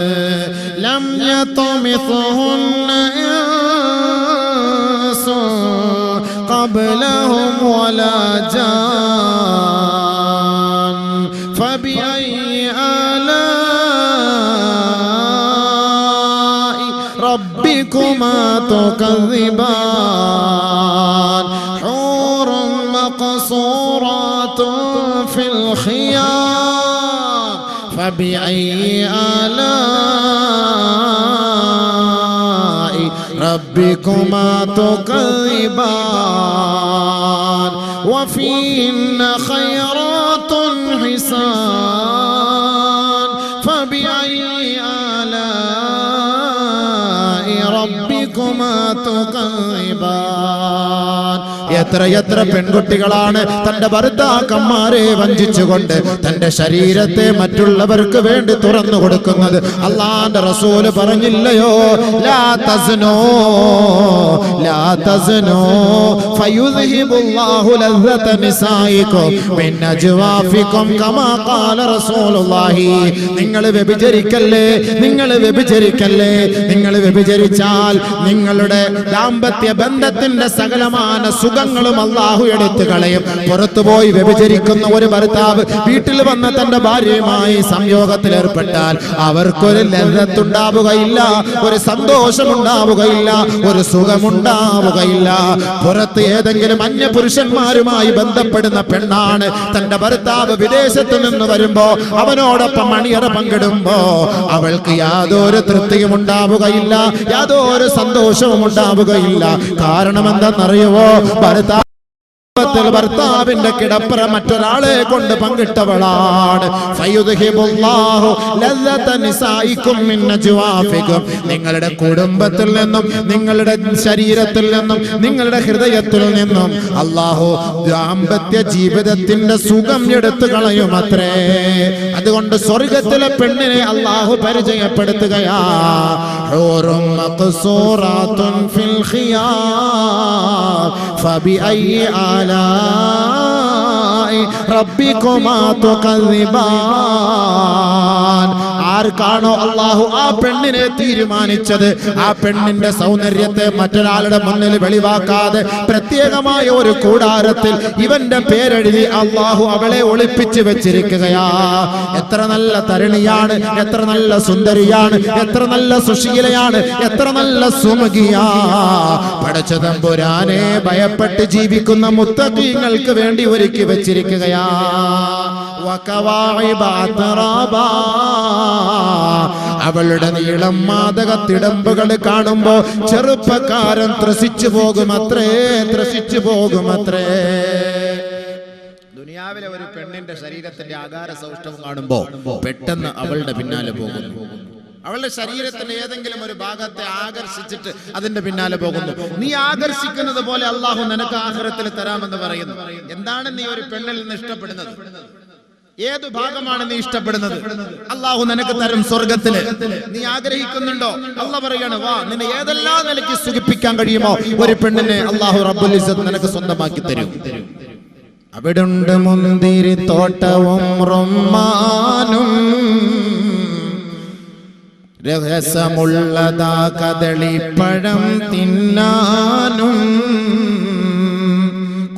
لم يطمثهن إنس قبلهم ولا جان فبأي آلاء ربكما تكذبان حور مقصورات في الخيام فبأي آلاء ربكما تكذبان وفيهن خيرات حسان فبأي آلاء ربكما تكذبان എത്ര പെൺകുട്ടികളാണ് തന്റെ ഭർത്താക്കന്മാരെ വഞ്ചിച്ചുകൊണ്ട് തന്റെ ശരീരത്തെ മറ്റുള്ളവർക്ക് വേണ്ടി തുറന്നു കൊടുക്കുന്നത്. അല്ലാഹുവിന്റെ റസൂൽ പറഞ്ഞില്ലയോ, ലാ തസ്നൂ ലാ തസ്നൂ ഫയുദ്ഹിബുല്ലാഹു ലസ്സത നിസായികും മിൻ അജ്വാഫികും കമാ ഖാല റസൂലുള്ളാഹി. നിങ്ങൾ വ്യഭിചരിക്കല്ലേ, നിങ്ങൾ വ്യഭിചരിക്കല്ലേ. നിങ്ങൾ വ്യഭിചരിച്ചാൽ നിങ്ങളുടെ ദാമ്പത്യ ബന്ധത്തിന്റെ സകലമാന സുഖങ്ങളും അല്ലാഹു എടുത്തു കളയും. പുറത്തുപോയി വ്യഭിചരിക്കുന്ന ഒരു ഭർത്താവ് വീട്ടിൽ വന്ന തന്റെ ഭാര്യയുമായി സംയോഗത്തിൽ ഏർപ്പെട്ടാൽ അവർക്കൊരു ലജ്ജത്തുണ്ടാവുകയില്ല, ഒരു സന്തോഷമുണ്ടാവുകയില്ല, ഒരു സുഖമുണ്ടാവുകയില്ല. പുറത്ത് ഏതെങ്കിലും അന്യ പുരുഷന്മാരുമായി ബന്ധപ്പെടുന്ന പെണ്ണാണ് തന്റെ ഭർത്താവ് വിദേശത്ത് നിന്ന് വരുമ്പോ അവനോടൊപ്പം മണിയറ പങ്കിടുമ്പോ അവൾക്ക് യാതൊരു തൃപ്തിയും ഉണ്ടാവുകയില്ല, യാതൊരു സന്തോഷവും ഉണ്ടാവുകയില്ല. കാരണം എന്താണെന്നറിയുവോ? ഭർത്താവിന്റെ കിടപ്പറ മറ്റൊരാളെ കൊണ്ട് പങ്കിട്ടവളാണ്. നിങ്ങളുടെ കുടുംബത്തിൽ നിന്നും നിങ്ങളുടെ ശരീരത്തിൽ നിന്നും നിങ്ങളുടെ ഹൃദയത്തിൽ നിന്നും അല്ലാഹു ദാമ്പത്യ ജീവിതത്തിന്റെ സുഖം എടുത്തു കളയുമത്രേ. അതുകൊണ്ട് സ്വർഗത്തിലെ പെണ്ണിനെ അല്ലാഹു പരിചയപ്പെടുത്തുകയാ. ആർക്കാണോ അല്ലാഹു ആ പെണ്ണിനെ തീരുമാനിച്ചത്, ആ പെണ്ണിന്റെ സൗന്ദര്യത്തെ മറ്റൊരാളുടെ മുന്നിൽ വെളിവാക്കാതെ പ്രത്യേകമായ ഒരു കൂടാരത്തിൽ ഇവന്റെ പേരെഴുതി അല്ലാഹു അവളെ ഒളിപ്പിച്ചു വെച്ചിരിക്കുകയാ. എത്ര നല്ല തരുണിയാണ്, എത്ര നല്ല സുന്ദരിയാണ്, എത്ര നല്ല സുശീലയാണ്, എത്ര നല്ല സുമുഖിയാ. പടച്ച തമ്പുരാനെ ഭയപ്പെട്ട് ജീവിക്കുന്ന മുത്തഖീങ്ങൾക്ക് വേണ്ടി ഒരുക്കി വെച്ചിരിക്കുകയാ. അവളുടെ നീളം മാദകത്തിടമ്പുകൾ കാണുമ്പോ ചെറുപ്പക്കാരൻ ത്രസിച്ചു പോകുമത്രേ, ത്രസിച്ചു പോകുമത്രേ. ദുനിയാവിലെ ഒരു പെണ്ണിന്റെ ശരീരത്തിന്റെ ആകാര സൗഷ്ഠവം കാണുമ്പോ പെട്ടെന്ന് അവളുടെ പിന്നാലെ പോകുന്നു. അവളുടെ ശരീരത്തിന്റെ ഏതെങ്കിലും ഒരു ഭാഗത്തെ ആകർഷിച്ചിട്ട് അതിന്റെ പിന്നാലെ പോകുന്നു. നീ ആകർഷിക്കുന്നത് പോലെ അല്ലാഹു നിനക്ക് ആഖിറത്തിൽ തരാമെന്ന് പറയുന്നു. എന്താണ് നീ ഒരു പെണ്ണിൽ നിന്ന് ഇഷ്ടപ്പെടുന്നത്? ഏതു ഭാഗമാണ് നീ ഇഷ്ടപ്പെടുന്നത്? അല്ലാഹു നിനക്ക് തരും സ്വർഗത്തില്. നീ ആഗ്രഹിക്കുന്നുണ്ടോ? അല്ലാഹു പറയാണ്, വാ, നിന്നെ ഏതെല്ലാം നിലയ്ക്ക് സുഖിപ്പിക്കാൻ കഴിയുമോ ഒരു പെണ്ണിനെ അല്ലാഹു റബ്ബുൽ ഇസ്സത്ത് നിനക്ക് സ്വന്തമാക്കി തരും. അവിടുണ്ട് മുന്തിരി തോട്ടവും റൊമ്മാനും, രഹസ്യമുള്ളതാ കദളിപ്പഴം തിന്നാനും,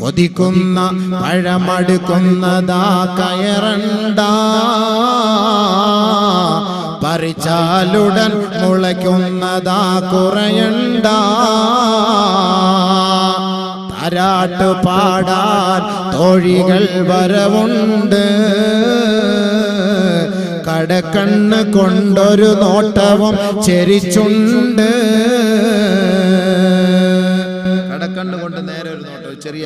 കൊതിക്കുന്ന പഴമടുക്കുന്നതാ കയറണ്ട, പറിച്ചാലുടൻ മുളയ്ക്കുന്നതാ കുറയണ്ട, താരാട്ട് പാടാൻ തോഴികൾ വരവുണ്ട്, കടക്കണ്ണ് കൊണ്ടൊരു നോട്ടവും ചെരിച്ചുണ്ട്. കടക്കണ്ണ് കൊണ്ട് നേരെ ഒരു നോട്ടം, ചെറിയ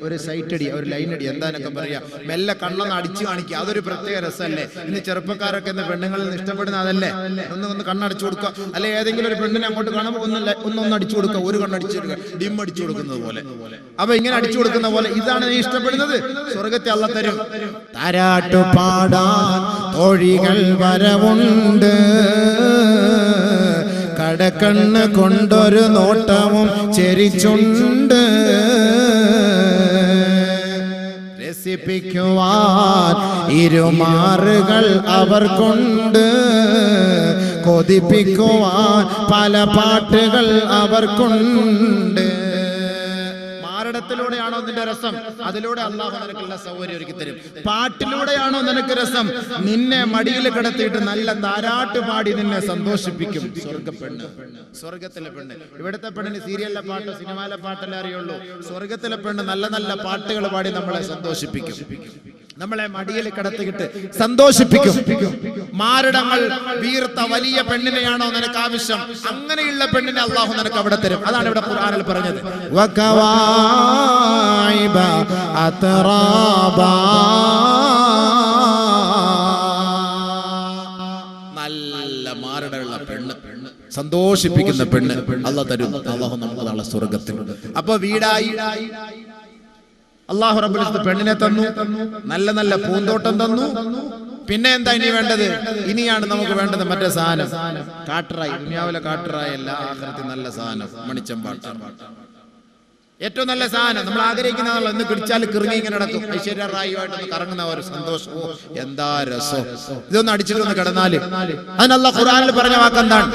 ഒരു സൈറ്റ് അടി, ഒരു ലൈൻ അടി, എന്താനൊക്കെ പറയാ, മെല്ലെ കണ്ണൊന്ന് അടിച്ചു കാണിക്കുക. അതൊരു പ്രത്യേക രസമല്ലേ? ഇന്ന് ചെറുപ്പക്കാരൊക്കെ ഇന്ന് പെണ്ണുങ്ങളിൽ നിന്ന് ഇഷ്ടപ്പെടുന്ന അതല്ലേ? ഒന്ന് കണ്ണടിച്ചു കൊടുക്കുക, അല്ലെ ഏതെങ്കിലും ഒരു പെണ്ണിനെ അങ്ങോട്ട് കാണുമ്പോൾ ഒന്നൊന്ന് അടിച്ചു കൊടുക്കുക, ഒരു കണ്ണടിച്ചു കൊടുക്കുക, ഡിം അടിച്ചു കൊടുക്കുന്നത് പോലെ. അപ്പൊ ഇങ്ങനെ അടിച്ചു കൊടുക്കുന്ന പോലെ ഇതാണ് നീ ഇഷ്ടപ്പെടുന്നത്, സ്വർഗത്തെ അല്ലാഹു തരും. താരാട്ടു പാടാൻ തോഴികൾ വരവുണ്ട്, കടക്കണ്ണ് കൊണ്ടൊരു നോട്ടവും ചെരിച്ചുണ്ട്, രസിപ്പിക്കുവാൻ ഇരുമാറുകൾ അവർ കൊണ്ട്, കൊതിപ്പിക്കുവാൻ പല പാട്ടുകൾ അവർക്കുണ്ട്. മാരടത്തിലൂടെയാണോ നിന്റെ രസം? അതിലൂടെ അള്ളാഹു നിനക്കുള്ള സൗകര്യം ഒരുക്കി തരും. പാട്ടിലൂടെയാണോ നിനക്ക് രസം? നിന്നെ മടിയിൽ കിടത്തിയിട്ട് നല്ല താരാട്ട് പാടി നിന്നെ സന്തോഷിപ്പിക്കും. സ്വർഗ്ഗപ്പെണ്ണ്, സ്വർഗത്തിലെ പെണ്ണ്. ഇവിടുത്തെ പെണ്ണിന് സീരിയലിലെ പാട്ടോ സിനിമയിലെ പാട്ടല്ലേ അറിയുള്ളൂ. സ്വർഗത്തിലെ പെണ്ണ് നല്ല നല്ല പാട്ടുകൾ പാടി നമ്മളെ സന്തോഷിപ്പിക്കും, നമ്മളെ മടിയിൽ കിടത്തിയിട്ട് സന്തോഷിപ്പിക്കും. മാരടങ്ങൾ വീർത്ത വലിയ പെണ്ണിനെയാണോ നിനക്ക് ആവശ്യം? അങ്ങനെയുള്ള പെണ്ണിനെ അള്ളാഹു നിനക്ക് അവിടെ തരും. അതാണ് ഇവിടെ ഖുർആനിൽ പറഞ്ഞത്. വകവാഇബ അത്റാബാ, നല്ല മാരടമുള്ള പെണ്ണ്, സന്തോഷിപ്പിക്കുന്ന പെണ്ണ് അള്ളാഹു തരും. അള്ളാഹു നമുക്ക് നാളെ സ്വർഗത്തിൽ. അപ്പൊ വീടായി അള്ളാഹു റബ്ബുൽ ഇസ്സത്ത് പെണ്ണിനെ തന്നു, നല്ല നല്ല പൂന്തോട്ടം തന്നു. പിന്നെ എന്താ ഇനി വേണ്ടത്? ഇനിയാണ് നമുക്ക് വേണ്ടത് മറ്റേ സാധനം, കാട്ടറായി. ദുനിയാവിലെ കാട്ടറായി അല്ല, ആഖിറത്തിൽ നല്ല സാധനം, മണിച്ചമ്പാട്ട. ഏറ്റവും നല്ല സാധനം നമ്മൾ ആഗ്രഹിക്കുന്നതാണല്ലോ. ഇന്ന് പിടിച്ചാൽ കിറങ്ങി ഇങ്ങനെ നടക്കും, ഐശ്വര്യ റായുമായിട്ടൊന്ന് കറങ്ങുന്ന ഒരു സന്തോഷം. എന്താ രസം! ഇതൊന്ന് അടിച്ചിട്ടൊന്ന് കിടന്നാല്. അതിന് അല്ലാഹു ഖുർആനിൽ പറഞ്ഞ വാക്കെന്താണ്?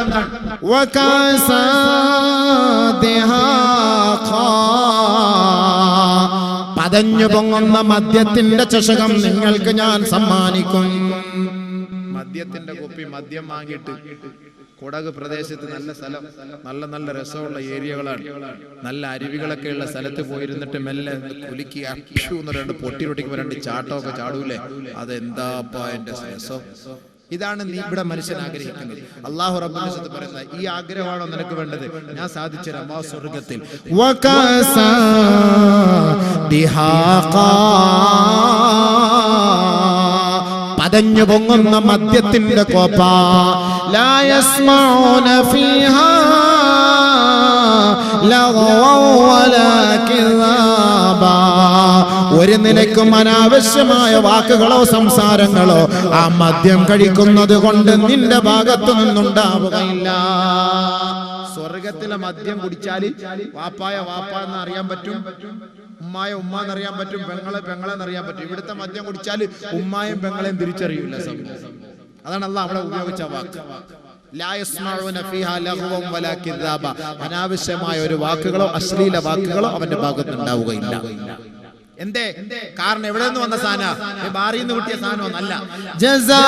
പതഞ്ഞു പൊങ്ങുന്ന മദ്യത്തിന്റെ ചഷകം നിങ്ങൾക്ക് ഞാൻ സമ്മാനിക്കും. മദ്യത്തിന്റെ കുപ്പി, മദ്യം വാങ്ങിയിട്ട് കുടക് പ്രദേശത്ത് നല്ല സ്ഥലം, നല്ല നല്ല രസമുള്ള ഏരിയകളാണ്, നല്ല അരുവികളൊക്കെ ഉള്ള സ്ഥലത്ത് പോയിരുന്നിട്ട് മെല്ലെ കുലുക്കി അക്ഷൂന്ന് രണ്ട് പൊട്ടി പൊട്ടിക്കുമ്പോൾ രണ്ട് ചാട്ടമൊക്കെ ചാടൂലേ, അതെന്താപ്പാ എന്റെ രസം! ഇതാണ് നീ ഇവിടെ മനുഷ്യൻ ആഗ്രഹിക്കുന്നത്. അല്ലാഹു റബ്ബുൽ ഇസ്സത്ത് പറയുന്നത്, ഈ ആഗ്രഹമാണോ നിനക്ക് വേണ്ടത്? ഞാൻ സാധിച്ചു തരാം. ആ സ്വർഗ്ഗത്തിൽ പതഞ്ഞു പൊങ്ങുന്ന മദ്യത്തിന്റെ കോപ്പ, ലാ യസ്മഊന ഫീഹാ ലഗ്വൻ വലാ കിദാബാ, ഒരു നിലയ്ക്കും അനാവശ്യമായ വാക്കുകളോ സംസാരങ്ങളോ ആ മദ്യം കഴിക്കുന്നത് കൊണ്ട് നിന്റെ ഭാഗത്തു നിന്നുണ്ടാവുകയില്ല. സ്വർഗത്തിലെ മദ്യം കുടിച്ചാല് വാപ്പായ വാപ്പ എന്ന് അറിയാൻ പറ്റും, ഉമ്മായ ഉമ്മ എന്നറിയാൻ പറ്റും, പെങ്ങളെ പെങ്ങളെന്നറിയാൻ പറ്റും. ഇവിടുത്തെ മദ്യം കുടിച്ചാല് ഉമ്മായും പെങ്ങളെയും തിരിച്ചറിയില്ല സംഭവം. അതാണ് അല്ലാഹു അവിടെ ഉപയോഗിച്ച വാക്ക്. ലാ യസ്മഊന ഫീഹാ ലഗ്വൻ വലാ കിദാബ, അനാവശ്യമായ ഒരു വാക്കുകളോ അശ്ലീല വാക്കുകളോ അവന്റെ ഭാഗത്ത് ഉണ്ടാവുകയില്ല. എന്തേ? കാരണം എവിടെ നിന്ന് വന്ന സാധന? ബാറിൽ നിന്ന് കിട്ടിയ സാധനമൊന്നല്ല. ജസാഅൻ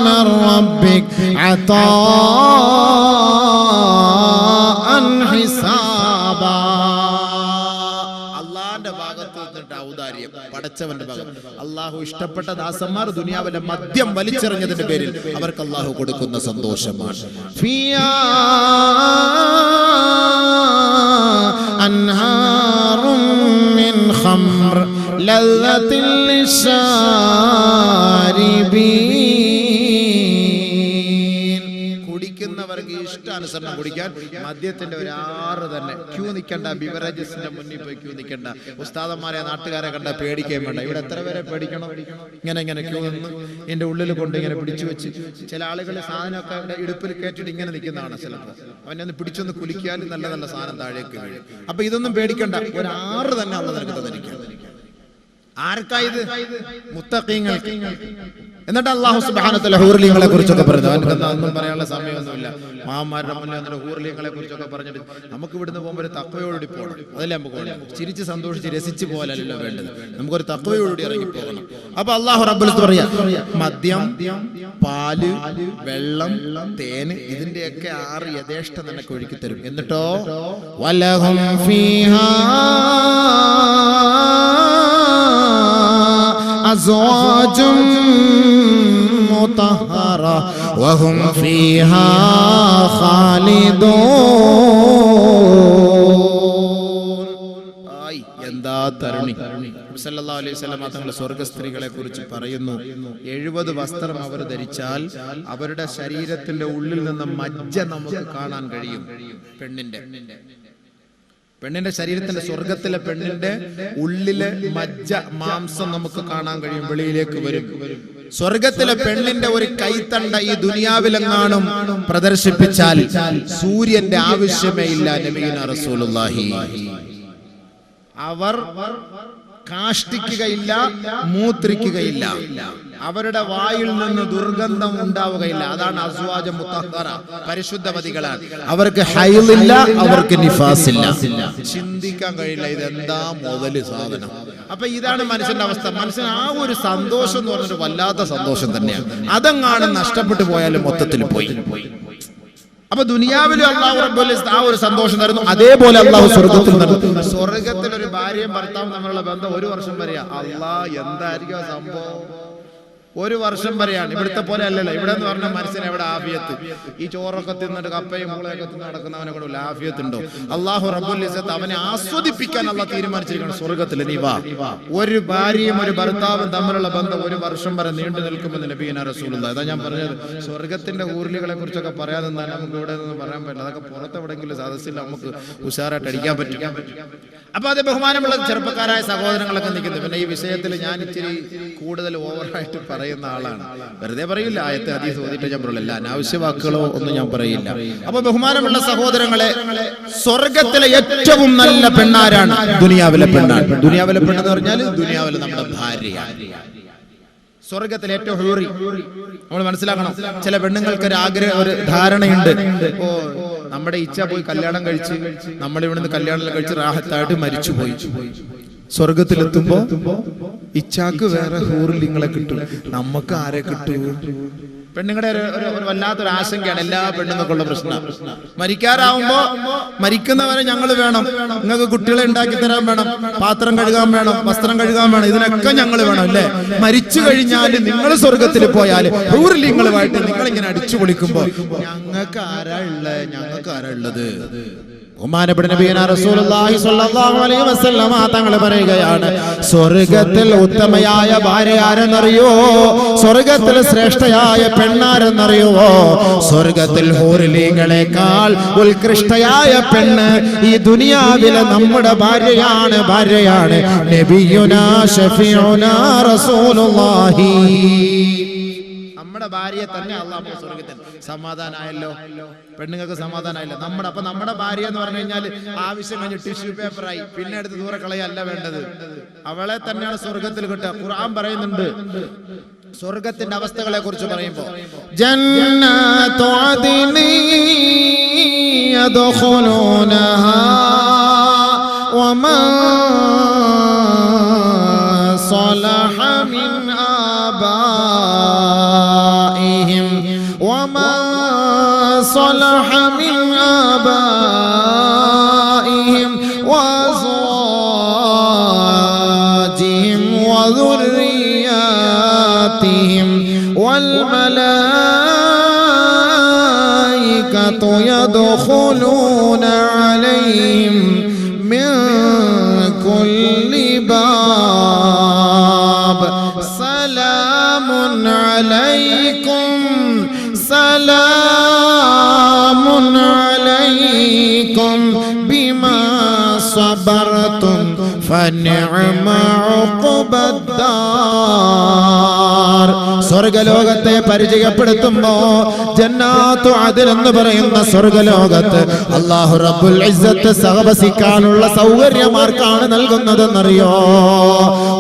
മിർ റബ്ബിക് അതാഅൻ ഹിസാബാ, അല്ലാഹുവിന്റെ ഭാഗത്ത് നിന്നിട്ട് ഔദാര്യം, പടച്ചവന്റെ ഭാഗത്ത്. അല്ലാഹു ഇഷ്ടപ്പെട്ട ദാസന്മാർ ദുനിയാവിലെ മദ്യം വലിച്ചെറിഞ്ഞതിന്റെ പേരിൽ അവർക്ക് അല്ലാഹു കൊടുക്കുന്ന സന്തോഷമാണ്. ഫിയാ അൻഹാറും മിൻ ഖംർ ലല്ലത്തിൽ ലിശാരിബീൻ, കുടിക്കുന്നവർക്ക് ഇഷ്ടാനുസരണം കുടിക്കാൻ മദ്യത്തിന്റെ ഒരു ആറ് തന്നെ. ക്യൂ നിൽക്കണ്ട, ബിവറേജസിന്റെ മുന്നിൽ പോയി ക്യൂ നിൽക്കണ്ട. ഉസ്താദന്മാരെ നാട്ടുകാരെ കണ്ട പേടിക്കാൻ വേണ്ട. ഇവിടെ എത്ര പേരെ പേടിക്കണം? ഇങ്ങനെ ഇങ്ങനെ ക്യൂ നിന്ന് എന്റെ ഉള്ളിൽ കൊണ്ട് ഇങ്ങനെ പിടിച്ചു വെച്ച്, ചില ആളുകൾ സാധനമൊക്കെ ഇടുപ്പിൽ കയറ്റിട്ട് ഇങ്ങനെ നിൽക്കുന്നതാണ്. ചിലപ്പോൾ അവനെ ഒന്ന് പിടിച്ചൊന്ന് കുലിക്കാൽ നല്ല നല്ല സാധനം താഴേക്ക് വീഴും. അപ്പൊ ഇതൊന്നും പേടിക്കണ്ട, ഒരു ആറ് തന്നെ ഉള്ള നിനക്ക് തന്നിരിക്കും. ആർക്കായത്? മുത്തഖീങ്ങൾക്ക്. എന്നിട്ട് അല്ലാഹു സുബ്ഹാനഹു വ തആല ഹൂർലിങ്ങളെ കുറിച്ചൊക്കെ പറഞ്ഞു. അതൊന്നും പറയാനുള്ള സമയമൊന്നുമില്ല. മാമാരുടെ മുന്നിൽ വന്നിട്ട് ഹൂർലിങ്ങളെ കുറിച്ചൊക്കെ പറഞ്ഞിട്ട് നമുക്ക് ഇവിടുന്ന് പോകുമ്പോൾ ഒരു തഖ്വയോടുകൂടി പോകണം. അതല്ലേ നമുക്ക് ചിരിച്ച് സന്തോഷിച്ച് രസിച്ച് പോലല്ലോ വേണ്ടത്, നമുക്കൊരു തഖ്വയോടുകൂടി ഇറങ്ങി പോകണം. അപ്പൊ അല്ലാഹു റബ്ബുൽ ഇസ്സത്ത് പറയാ, മദ്യം, പാല്, വെള്ളം, തേന്, ഇതിന്റെയൊക്കെ ആറ് യഥേഷ്ട നിനക്ക് ഒഴുക്കി തരും. എന്നിട്ടോ വലഹും ഫീഹാ അസ്വാജും മുതഹറ വഹും ഫീഹാ ഖാലിദൂൻ. എന്താ തരുണി! സല്ലല്ലാഹു അലൈഹി വസല്ലം തങ്ങൾ സ്വർഗ്ഗ സ്ത്രീകളെ കുറിച്ച് പറയുന്നു, 70 വസ്ത്രം അവർ ധരിച്ചാൽ അവരുടെ ശരീരത്തിന്റെ ഉള്ളിൽ നിന്ന് മജ്ജ നമുക്ക് കാണാൻ കഴിയും. പെണ്ണിന്റെ ശരീരത്തിന്റെ, സ്വർഗത്തിലെ പെണ്ണിന്റെ ഉള്ളിലെ മജ്ജ, മാംസം നമുക്ക് കാണാൻ കഴിയും, വെളിയിലേക്ക് വരും. സ്വർഗത്തിലെ പെണ്ണിന്റെ ഒരു കൈത്തണ്ട ഈ ദുനിയാവിലെങ്ങാനും പ്രദർശിപ്പിച്ചാൽ സൂര്യന്റെ ആവശ്യമേ ഇല്ല. നബിയുനാ റസൂലുള്ളാഹി അവർ കാഷ്ടിക്കുകയില്ല, മൂത്രിക്കുകയില്ല. അവരുടെ വായിൽ നിന്ന് ദുർഗന്ധം ഉണ്ടാവുകയില്ല. അതാണ് അസ്വാജ മുത്തഹറ, പരിശുദ്ധവതികളാണ്. അവർക്ക് ഹൈളില്ല, അവർക്ക് നിഫാസില്ല. ചിന്തിക്കാൻ കഴിയില്ല ഇതെന്താ മുതല് സാധനം. അപ്പൊ ഇതാണ് മനുഷ്യന്റെ അവസ്ഥ. മനുഷ്യൻ ആ ഒരു സന്തോഷം എന്ന് പറഞ്ഞൊരു വല്ലാത്ത സന്തോഷം തന്നെയാണ്. അതങ്ങാണ് നഷ്ടപ്പെട്ടു പോയാലും മൊത്തത്തിൽ പോയി. അപ്പൊ ദുനിയാവിലും അള്ളാഹു റബ്ബുൽ ഇസ്സത്ത് ആ ഒരു സന്തോഷം തരുന്നു. അതേപോലെ അള്ളാഹു സ്വർഗത്തിൽ തരുന്നു. സ്വർഗത്തിൽ ഒരു ഭാര്യയും ഭർത്താവും തമ്മിലുള്ള ബന്ധം 1 വർഷം വരെയാ. അള്ളാഹ് എന്തായിരിക്കും സംഭവം? 1 വർഷം വരെയാണ്. ഇവിടുത്തെ പോലെ അല്ലല്ലോ. ഇവിടെ എന്ന് പറഞ്ഞാൽ മനുഷ്യൻ എവിടെ ആഫിയത്ത്? ഈ ചോറൊക്കെ തിന്നിട്ട് കപ്പയും മുളയൊക്കെ തിന്ന് നടക്കുന്നവനെ കൂടെ ആഫിയത്ത് ഉണ്ടോ? അള്ളാഹു റബ്ബുൽ ഇസ്സത്ത് അവനെ ആസ്വദിപ്പിക്കാൻ അള്ളാഹ് തീരുമാനിച്ചിരിക്കണം സ്വർഗത്തിൽ. നീ വാ, ഒരു ഭാര്യയും ഒരു ഭർത്താവും തമ്മിലുള്ള ബന്ധം 1 വർഷം വരെ നീണ്ടു നിൽക്കുമെന്ന് നബിയുനാ റസൂലുള്ളാഹി. അതാ ഞാൻ പറഞ്ഞത്, സ്വർഗത്തിന്റെ ഊർലികളെ കുറിച്ചൊക്കെ പറയാൻ നിന്നാൽ നമുക്ക് ഇവിടെ നിന്ന് പറയാൻ പറ്റില്ല. അതൊക്കെ പുറത്തെവിടെങ്കിലും സദസ്സിൽ നമുക്ക് ഉഷാറായിട്ട് അടിക്കാൻ പറ്റും. അപ്പൊ അത് ബഹുമാനമുള്ള ചെറുപ്പക്കാരായ സഹോദരങ്ങളൊക്കെ നിൽക്കുന്നത്. പിന്നെ ഈ വിഷയത്തിൽ ഞാൻ ഇച്ചിരി കൂടുതൽ ഓവറായിട്ട് പറയുന്ന ആളാണ്. വെറുതെ പറയില്ല, ആയത്തെ ഹദീസ് ഓതിയിട്ട് ഞാൻ പറയില്ല, അനാവശ്യ വാക്കുകളോ ഒന്നും ഞാൻ പറയില്ല. അപ്പൊ ബഹുമാനമുള്ള സഹോദരങ്ങളെ, സ്വർഗത്തിലെ ഏറ്റവും നല്ല പെണ്ണാരാണ്? ദുനിയാവിലെ പെണ്ണാണ്. ദുനിയാവിലെ പെണ്ണെന്ന് പറഞ്ഞാൽ ദുനിയാവിലെ നമ്മുടെ ഭാര്യയാണ്. സ്വർഗത്തിലെ ഏറ്റവും ഹൂറി നമ്മൾ മനസ്സിലാക്കണം. ചില പെണ്ണുങ്ങൾക്ക് ഒരു ആഗ്രഹം, ഒരു ധാരണയുണ്ട്, ഓ നമ്മുടെ ഇച്ഛ പോയി കല്യാണം കഴിച്ച് നമ്മൾ ഇവിടുന്ന് കല്യാണം കഴിച്ച് റാഹത്തായിട്ട് മരിച്ചുപോയി. സ്വർഗത്തിലെത്തുമ്പോ ഇച്ഛാക്ക് വേറെ ഹൂറിലിങ്ങളെ കിട്ടും, നമുക്ക് ആരെ കിട്ടും? പെണ്ണുങ്ങളുടെ ഒരു വല്ലാത്തൊരു ആശങ്കയാണ് എല്ലാ പെണ്ണുങ്ങൾക്കുള്ള പ്രശ്നം. മരിക്കാറാവുമ്പോ മരിക്കുന്നവരെ ഞങ്ങൾ വേണം, നിങ്ങൾക്ക് കുട്ടികളെ ഉണ്ടാക്കി തരാൻ വേണം, പാത്രം കഴുകാൻ വേണം, വസ്ത്രം കഴുകാൻ വേണം, ഇതിനൊക്കെ ഞങ്ങൾ വേണം അല്ലേ? മരിച്ചു കഴിഞ്ഞാൽ നിങ്ങൾ സ്വർഗത്തിൽ പോയാൽ ഹൂറിലിങ്ങളുമായിട്ട് നിങ്ങളിങ്ങനെ അടിച്ചു പൊളിക്കുമ്പോ ഞങ്ങൾക്ക് ആരാ ഉള്ളത്? ഞങ്ങൾക്ക് ആരാ ഉള്ളത്? ബഹുമാനപ്പെട്ട നബിയനാ റസൂലുള്ളാഹി സ്വല്ലല്ലാഹു അലൈഹി വസല്ലമ തങ്ങൾ പറയുകയാണ്, സ്വർഗ്ഗത്തിൽ ഉത്തമയായ ഭാര്യ ആരെന്നറിയോ? സ്വർഗ്ഗത്തിൽ ശ്രേഷ്ഠയായ പെണ്ണാരെന്നറിയോ? സ്വർഗ്ഗത്തിൽ ഹൂറിലീങ്ങളെക്കാൾ ഉത്കൃഷ്ടയായ പെണ്ണ് ഈ ദുനിയാവിലെ നമ്മുടെ ഭാര്യയാണ്. നബിയുനാ ഷഫീഉനാ റസൂലുള്ളാഹി. നമ്മുടെ ഭാര്യയെ തന്നെ അല്ലാഹു സ്വർഗ്ഗത്തിൽ സമാധാനമായല്ലോ. പെണ്ണുങ്ങൾക്ക് സമാധാനമായില്ല. നമ്മുടെ ഭാര്യ എന്ന് പറഞ്ഞു കഴിഞ്ഞാൽ ആവശ്യം കഴിഞ്ഞ് ടിഷ്യൂ പേപ്പറായി, പിന്നെ എടുത്ത് ദൂരെ കളയല്ല വേണ്ടത്. അവളെ തന്നെയാണ് സ്വർഗത്തിൽ കിട്ടുക. ഖുർആൻ പറയുന്നുണ്ട് സ്വർഗത്തിന്റെ അവസ്ഥകളെ കുറിച്ച് പറയുമ്പോ, ജന്നത്തു അദ്നി യദ്ഖുലൂനഹാ വമാ صلح من آبائهم وما صلح من آبائهم وأزواجهم وذرياتهم والملائكة يدخلون عليهم من كل باب سلام عليكم سلام عليكم بما صبرتم فنعم عقبى الدار. സ്വർഗലോകത്തെ പരിചയപ്പെടുത്തുമ്പോ ജന്നാത്തു അദ്ൻ എന്ന് പറയുന്ന സ്വർഗലോകത്ത് അല്ലാഹു റബ്ബുൽ ഇസ്സത്ത് സഹവസിക്കാനുള്ള സൗകര്യമാർക്കാണ് നൽകുന്നതെന്നറിയോ?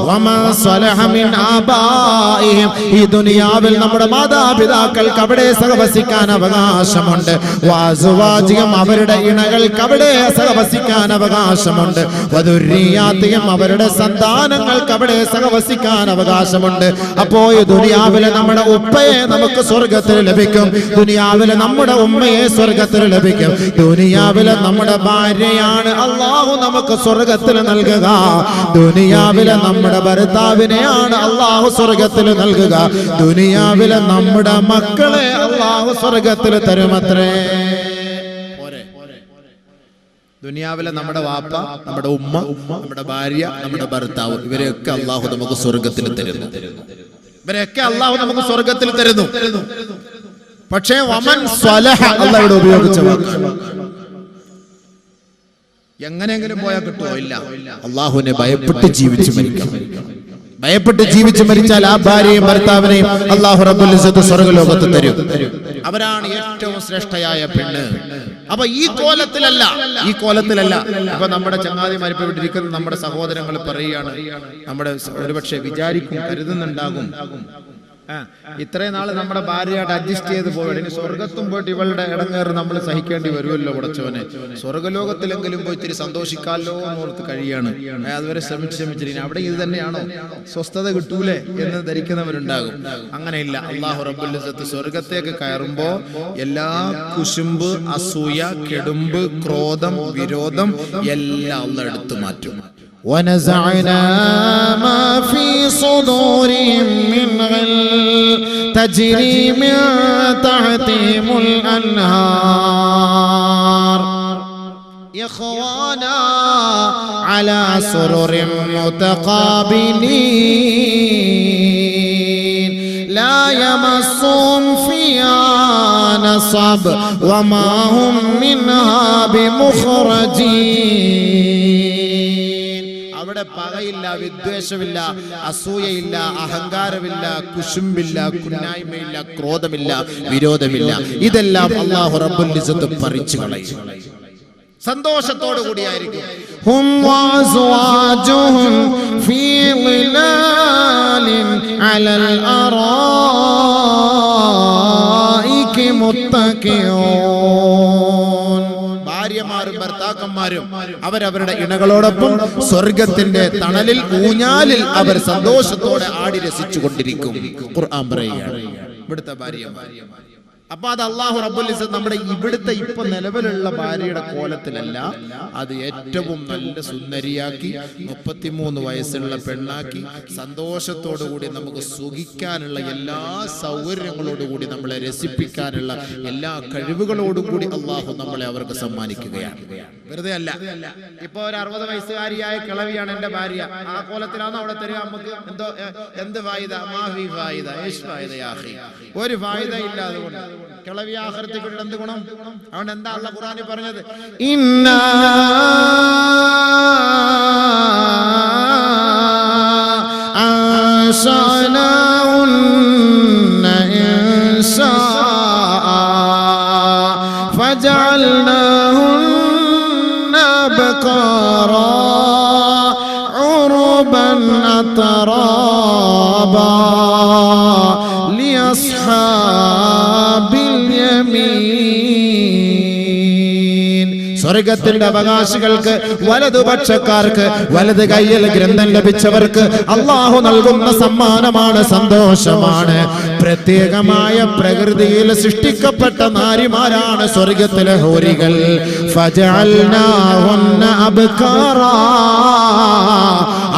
വമാ സ്വലഹ മിൻ ആബാഇഹിം, ഈ ദുനിയാവിൽ നമ്മുടെ മാതാപിതാക്കൾക്ക് അവിടെ സഹവസിക്കാൻ അവകാശമുണ്ട്. വഅസ്വാജിഹിം, അവരുടെ ഇണകൾക്ക് അവിടെ സഹവസിക്കാൻ അവകാശമുണ്ട്. വദുർരിയാതിഹിം, അവരുടെ സന്താനങ്ങൾക്ക് അവിടെ സഹവസിക്കാൻ അവകാശമുണ്ട്. അപ്പോ ഈ ദുനിയാവിലെ നമ്മുടെ ഉപ്പയെ നമുക്ക് സ്വർഗത്തിൽ ലഭിക്കും, ദുനിയാവിലെ നമ്മുടെ ഉമ്മയെ സ്വർഗത്തിൽ ലഭിക്കും. ദുനിയാവിലെ നമ്മുടെ ഭാര്യയാണ് അല്ലാഹു നമുക്ക് സ്വർഗത്തിൽ നൽകുക. ദുനിയാവിലെ നമ്മുടെ ഭർത്താവിനെയാണ് അല്ലാഹു സ്വർഗത്തിൽ നൽകുക. ദുനിയാവിലെ നമ്മുടെ മക്കളെ അല്ലാഹു സ്വർഗത്തിൽ തരുമത്രേ. ദുനിയാവിലെ നമ്മുടെ വാപ്പ, നമ്മുടെ ഉമ്മ, നമ്മുടെ ഭാര്യ, നമ്മുടെ ഭർത്താവ്, ഇവരെയൊക്കെ അല്ലാഹു നമുക്ക് സ്വർഗത്തിൽ തരുന്നു. ഇവരെയൊക്കെ അല്ലാഹു നമുക്ക് സ്വർഗത്തിൽ തരുന്നു. പക്ഷേ വമൻ സ്വലഹ അല്ലാഹു ഇവിടെ ഉപയോഗിച്ച വാക്ക് എങ്ങനെയെങ്കിലും പോയാൽ കിട്ടുമോ? ഇല്ല. അല്ലാഹുവിനെ ഭയപ്പെട്ട് ജീവിച്ച് മരിക്കണം. ഭയപ്പെട്ട് ജീവിച്ച് മരിച്ചാൽ ആ ഭാര്യയും ഭർത്താവിനെയും അല്ലാഹു റബ്ബുൽ ഇസ്സത്ത് സ്വർഗ്ഗലോകത്ത് തരും. അവരാണ് ഏറ്റവും ശ്രേഷ്ഠയായ പെണ്ണ്. അപ്പൊ ഈ കോലത്തിലല്ല. അപ്പൊ നമ്മുടെ ചങ്ങാതിമാർ ഇപ്പൊ ഇവിടെ ഇരിക്കുന്ന നമ്മുടെ സഹോദരങ്ങൾ പറയുകയാണ്, നമ്മുടെ ഒരുപക്ഷെ വിചാരിക്കും, കരുതുന്നുണ്ടാകും, ഇത്രയും നാള് നമ്മുടെ ഭാര്യയായിട്ട് അഡ്ജസ്റ്റ് ചെയ്ത് പോവുകയാണ്. ഇനി സ്വർഗത്തും പോയിട്ട് ഇവളുടെ ഇടങ്ങേറ് നമ്മൾ സഹിക്കേണ്ടി വരുമല്ലോ പടച്ചവനെ. സ്വർഗലോകത്തിലെങ്കിലും പോയി ഇത്തിരി സന്തോഷിക്കാമല്ലോ എന്നോർത്ത് കഴിയാണ്. അതുവരെ ശ്രമിച്ചിരിക്കും. അവിടെ ഇത് തന്നെയാണോ, സ്വസ്ഥത കിട്ടൂലേ എന്ന് ധരിക്കുന്നവരുണ്ടാകും. അങ്ങനെയില്ല. അല്ലാഹു റബ്ബുൽ ഇസ്സത്ത് സ്വർഗത്തേക്ക് കയറുമ്പോ എല്ലാ കുശുമ്പ്, അസൂയ, കെടുമ്പ്, ക്രോധം, വിരോധം എല്ലാം അല്ലാഹു എടുത്തു മാറ്റും. ونزعنا ما في صدورهم من غل تجري من تحتهم الأنهار إخوانا على سرر متقابلين لا يمسهم فيها نصب وما هم منها بمخرجين. അവിടെ പകയില്ല, വിദ്വേഷമില്ല, അസൂയയില്ല, അഹങ്കാരമില്ല, കുശുമ്പില്ല, കുന്നായ്മയില്ല, ക്രോധമില്ല, വിരോധമില്ല. ഇതെല്ലാം അല്ലാഹു റബ്ബുൽ ഇസ്സത്ത് പറിച്ചു കളയും. സന്തോഷത്തോടു കൂടിയായിരിക്കും. ഹും വഅസ്വാജുഹും ഫീ ളിലാലിൻ അലൽ അറായികി മുത്തഖിഊൻ. ഭാര്യമാരും ഭർത്താക്കന്മാരും അവരവരുടെ ഇണകളോടൊപ്പം സ്വർഗത്തിന്റെ തണലിൽ, ഊഞ്ഞാലിൽ അവർ സന്തോഷത്തോടെ ആടി രസിച്ചു കൊണ്ടിരിക്കും. ഖുർആൻ പറയുകയാണ് ഇവിടുത്തെ ഭാര്യമാർ. അപ്പൊ അത് അല്ലാഹു റബ്ബുൽ ഇസ്സത്ത് നമ്മുടെ ഇവിടുത്തെ ഇപ്പൊ നിലവിലുള്ള ഭാര്യയുടെ കോലത്തിലല്ല, അത് ഏറ്റവും നല്ല സുന്ദരിയാക്കി 33 വയസ്സുള്ള പെണ്ണാക്കി സന്തോഷത്തോടുകൂടി നമുക്ക് സുഖിക്കാനുള്ള എല്ലാ സൗകര്യങ്ങളോടുകൂടി നമ്മളെ രസിപ്പിക്കാനുള്ള എല്ലാ കഴിവുകളോടും കൂടി അല്ലാഹു നമ്മളെ അവർക്ക് സമ്മാനിക്കുകയാണ്. വെറുതെ അല്ല. ഇപ്പൊ ഒരു 60 വയസ്സുകാരിയായ കിളവിയാണ് എന്റെ ഭാര്യ, ആ കോലത്തിലാണ് അവിടെ തരിക. നമുക്ക് എന്ത് ഫായിദ? മാഫി ഫായിദ, ഇഷ് ഫായിദ യാ അഖി. ഒരു ഫായിദ ഇല്ല. അതുകൊണ്ട് കിളവി ആഖിറത്തിൽ എന്ത് ഗുണം? അതുകൊണ്ട് എന്താ അല്ലാഹു ഖുർആനിൽ പറഞ്ഞത്? ഇന്നാ അൻശഅനാഹുന്ന ഇൻശാഅ ഫജഅൽനാഹുന്ന ബഖാറാ ഉറുബൻ അത്റാബാ ലിഅസ്ഹാബിൽ യമീൻ. സ്വർഗത്തിന്റെ അവകാശികൾക്ക്, വലതുപക്ഷക്കാർക്ക്, വലത് കയ്യിൽ ഗ്രന്ഥം ലഭിച്ചവർക്ക് അല്ലാഹു നൽകുന്ന സമ്മാനമാണ്, സന്തോഷമാണ്. പ്രത്യേകമായ പ്രകൃതിയിൽ സൃഷ്ടിക്കപ്പെട്ട നാരിമാരാണ് സ്വർഗത്തിലെ ഹൂറികൾ. ഫജഅൽനാഹുന്ന അബ്കാറാ.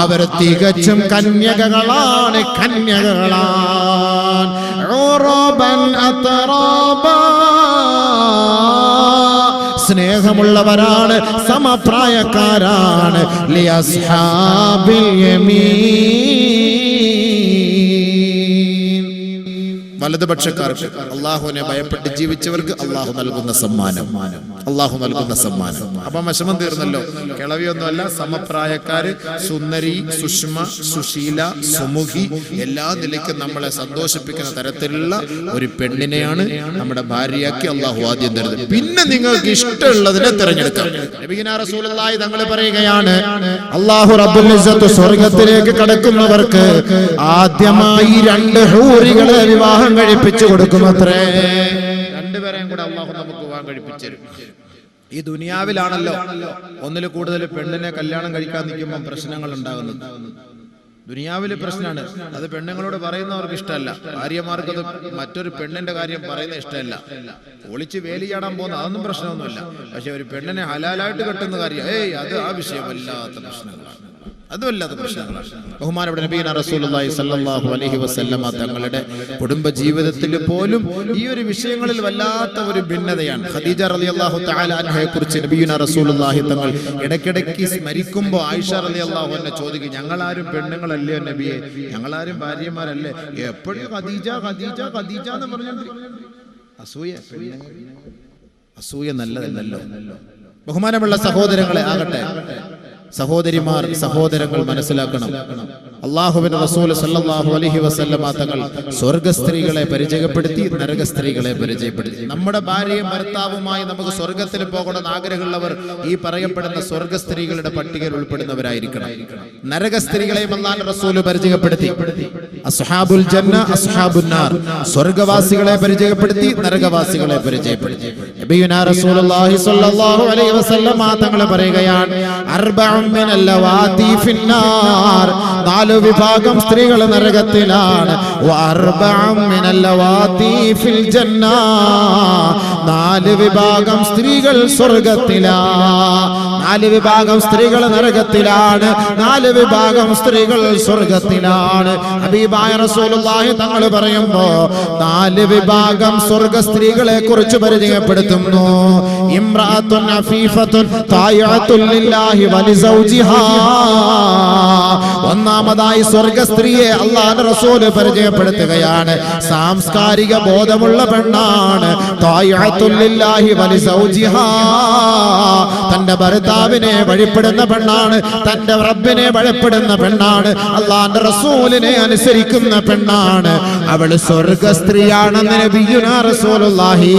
അവർ തികച്ചും കന്യകകളാണ്, കന്യകകളാണ്. ഉറബൻ അത്റാബാ. സ്നേഹമുള്ളവരാണ്, സമപ്രായക്കാരാണ്. ലിഅസ്ഹാബിൽ യമീൻ. വലതുപക്ഷക്കാർക്ക്, അള്ളാഹുവിനെ ഭയപ്പെട്ട് ജീവിച്ചവർക്ക് അള്ളാഹു നൽകുന്ന സമ്മാനം, അള്ളാഹു നൽകുന്ന സമ്മാനം. അപ്പൊ വിഷമം തീർന്നല്ലോ. കിളവിയൊന്നുമല്ല, സമപ്രായക്കാര്, സുന്ദരി, സുഷ്മ, സുശീല, സുമുഖി, എല്ലാ നിലയ്ക്കും നമ്മളെ സന്തോഷിപ്പിക്കുന്ന തരത്തിലുള്ള ഒരു പെണ്ണിനെയാണ് നമ്മുടെ ഭാര്യയാക്കി അള്ളാഹു ആദ്യം തരുന്നത്. പിന്നെ നിങ്ങൾക്ക് ഇഷ്ടമുള്ളതിനെ തിരഞ്ഞെടുക്കാം. നബിയുനാ റസൂലുള്ളാഹി തങ്ങൾ പറയുകയാണ്, അല്ലാഹു റബ്ബുൽ ഇസ്സത്ത് സ്വർഗ്ഗത്തിലേക്ക് കടക്കുന്നവർക്ക് ആദ്യമായി 2 ഹൂറികളെ വിവാഹം കഴിപ്പിച്ചു കൊടുക്കുമത്രേ. 2 പേരെയും കൂടെ അള്ളാഹു നമുക്ക് വിവാഹം കഴിപ്പിച്ചു തരും. ഈ ദുനിയാവിലാണല്ലോ ഒന്നിൽ കൂടുതൽ പെണ്ണിനെ കല്യാണം കഴിക്കാൻ നിൽക്കുമ്പോൾ പ്രശ്നങ്ങൾ ഉണ്ടാകുന്നത്. ദുനിയാവിലെ പ്രശ്നമാണ് അത്. പെണ്ണുങ്ങളോട് പറയുന്നവർക്ക് ഇഷ്ടമല്ല, ഭാര്യമാർക്കത് മറ്റൊരു പെണ്ണിന്റെ കാര്യം പറയുന്നത് ഇഷ്ടമല്ല. ഒളിച്ച് വേലി ചാടാൻ പോകുന്ന അതൊന്നും പ്രശ്നമൊന്നുമില്ല. പക്ഷെ ഒരു പെണ്ണിനെ ഹലാലായിട്ട് കെട്ടുന്ന കാര്യം, അത് ആ വിഷയമല്ലാത്ത പ്രശ്നങ്ങളാണ്, അതുമല്ലാത്ത പ്രശ്നങ്ങളാണ്. ബഹുമാനപ്പെട്ട നബിയുനാ റസൂലുള്ളാഹി സ്വല്ലല്ലാഹു അലൈഹി വസല്ലമ തങ്ങളുടെ കുടുംബ ജീവിതത്തിൽ പോലും ഈ ഒരു വിഷയങ്ങളിൽ വല്ലാത്ത ഒരു ഭിന്നതയാണ്. ഖദീജ റളിയല്ലാഹു തആല അൻഹയെ കുറിച്ച് നബിയുനാ റസൂലുള്ളാഹി തങ്ങൾ ഇടയ്ക്കിടയ്ക്ക് സ്മരിക്കുമ്പോൾ ആയിഷ റളിയല്ലാഹു അൻഹ ചോദിക്കും, ഞങ്ങളാരും പെണ്ണുങ്ങളല്ലേ നബിയെ, ഞങ്ങളാരും ഭാര്യമാരല്ലേ, എപ്പോഴും ഖദീജ ഖദീജ ഖദീജ എന്ന് പറഞ്ഞുകൊണ്ട് അസൂയ നല്ലതല്ലല്ലോ. ബഹുമാനമുള്ള സഹോദരങ്ങളെ ആകട്ടെ, സഹോദരിമാർ, സഹോദരങ്ങൾ മനസ്സിലാക്കണം, അല്ലാഹുവിന്റെ റസൂൽ സല്ലല്ലാഹു അലൈഹി വസല്ലമ തങ്ങൾ സ്വർഗ്ഗ സ്ത്രീകളെ പരിചയപ്പെടുത്തി, നരക സ്ത്രീകളെ പരിചയപ്പെടുത്തി. നമ്മുടെ ഭാര്യയും ഭർത്താവുമായി നമുക്ക് സ്വർഗ്ഗത്തിൽ പോകണമെന്ന് ആഗ്രഹമുള്ളവർ ഈ പറയപ്പെടുന്ന സ്വർഗ്ഗ സ്ത്രീകളുടെ പട്ടികയിൽ ഉൾപ്പെടുന്നവരായിരിക്കണം. നരക സ്ത്രീകളെയും അല്ലാഹുവിന്റെ റസൂൽ പരിചയപ്പെടുത്തി. അസ്ഹാബുൽ ജന്ന അസ്ഹാബുൻ നാർ, സ്വർഗ്ഗവാസികളെ പരിചയപ്പെടുത്തി, നരകവാസികളെ പരിചയപ്പെടുത്തി. നബിയുനാ റസൂലുള്ളാഹി സ്വല്ലല്ലാഹു അലൈഹി വസല്ലമ തങ്ങൾ പറയുകയാണ്, അർബഉൻ മിനൽ ലവാതി ഫിന്നാർ, 4 വിഭാഗം സ്ത്രീകൾ നരകത്തിലാണ്. വഅർബഉൻ മിനൽ ലവാതി ഫിൽ ജന്ന, 4 വിഭാഗം സ്ത്രീകൾ സ്വർഗ്ഗത്തിലാണ്. 4 വിഭാഗം സ്ത്രീകൾ നരകത്തിലാണ്, 4 വിഭാഗം സ്ത്രീകൾ സ്വർഗ്ഗത്തിലാണ്. ഹബീബായ റസൂലുള്ളാഹി തങ്ങൾ പറയുമ്പോ 4 വിഭാഗം സ്വർഗ്ഗ സ്ത്രീകളെ കുറിച്ച് പരിചയപ്പെടുത്തുന്നു. ഇംറഅത്തുൻ അഫീഫത്തുൻ തായിഅത്തുൻ ലില്ലാഹി വലിസൗജിഹാ. ഒന്നാമതായി സ്വർഗ്ഗ സ്ത്രീയെ അല്ലാഹുവിന്റെ റസൂൽ പരിചയപ്പെടുത്തുകയാണ്. സാംസ്കാരിക ബോധമുള്ള പെണ്ണാണ്. തായിഅത്തുൻ ലില്ലാഹി വലിസൗജിഹാ, തന്റെ ഭർത്താവിനെ വഴിപ്പെടുന്ന പെണ്ണാണ്, തന്റെ റബ്ബിനെ വഴിപ്പെടുന്ന പെണ്ണാണ്, അല്ലാഹുവിന്റെ റസൂലിനെ അനുസരിക്കുന്ന പെണ്ണാണ്. അവൾ സ്വർഗ്ഗ സ്ത്രീയാണെന്ന് നബിയുനാ റസൂലുള്ളാഹി.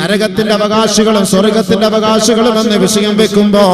നരകത്തിന്റെ അവകാശികളും സ്വർഗ്ഗത്തിന്റെ അവകാശികളും എന്ന വിഷയം വെക്കുമ്പോ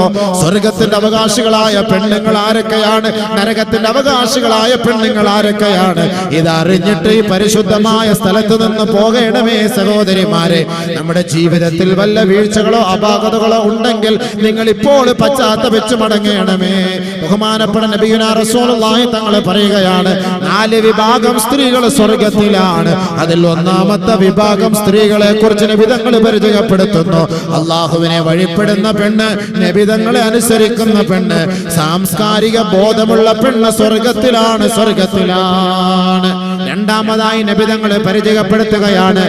സ്വർഗ്ഗത്തിന്റെ അവകാശികളായ പെണ്ണുങ്ങൾ ആരൊക്കെയാണ്, നരകത്തിന്റെ അവകാശികളായ പെണ്ണുങ്ങൾ ആരൊക്കെയാണ്, ഇതറിഞ്ഞിട്ട് ഈ പരിശുദ്ധമായ സ്ഥലത്ത് നിന്ന് പോകണമേ സഹോദരിമാരെ. നമ്മുടെ ജീവിതത്തിൽ വല്ല വീഴ്ചകളോ അപാകതകളോ ഉണ്ടെങ്കിൽ നിങ്ങൾ ഇപ്പോൾ പശ്ചാത്തപിച്ച് മടങ്ങണമേ. ബഹുമാനപ്പെട്ട നബിയുനാ റസൂലുള്ളാഹി തങ്ങൾ പറയുകയാണ്, 4 വിഭാഗം സ്ത്രീകൾ സ്വർഗ്ഗത്തിലാണ്. അതിൽ ഒന്നാമത്തെ വിഭാഗം സ്ത്രീകളെ കുറിച്ച് നബി തങ്ങൾ പരിചയപ്പെടുത്തുന്നു. അള്ളാഹുവിനെ വഴിപ്പെടുന്ന പെണ്ണ്, നബി തങ്ങളെ അനുസരിക്കുന്ന പെണ്ണ്, സാംസ്കാരിക ബോധമുള്ള പെണ്ണ് സ്വർഗ്ഗത്തിലാണ്, സ്വർഗ്ഗത്തിലാണ്. രണ്ടാമതായി നബി തങ്ങൾ പരിചയപ്പെടുത്തുകയാണ്,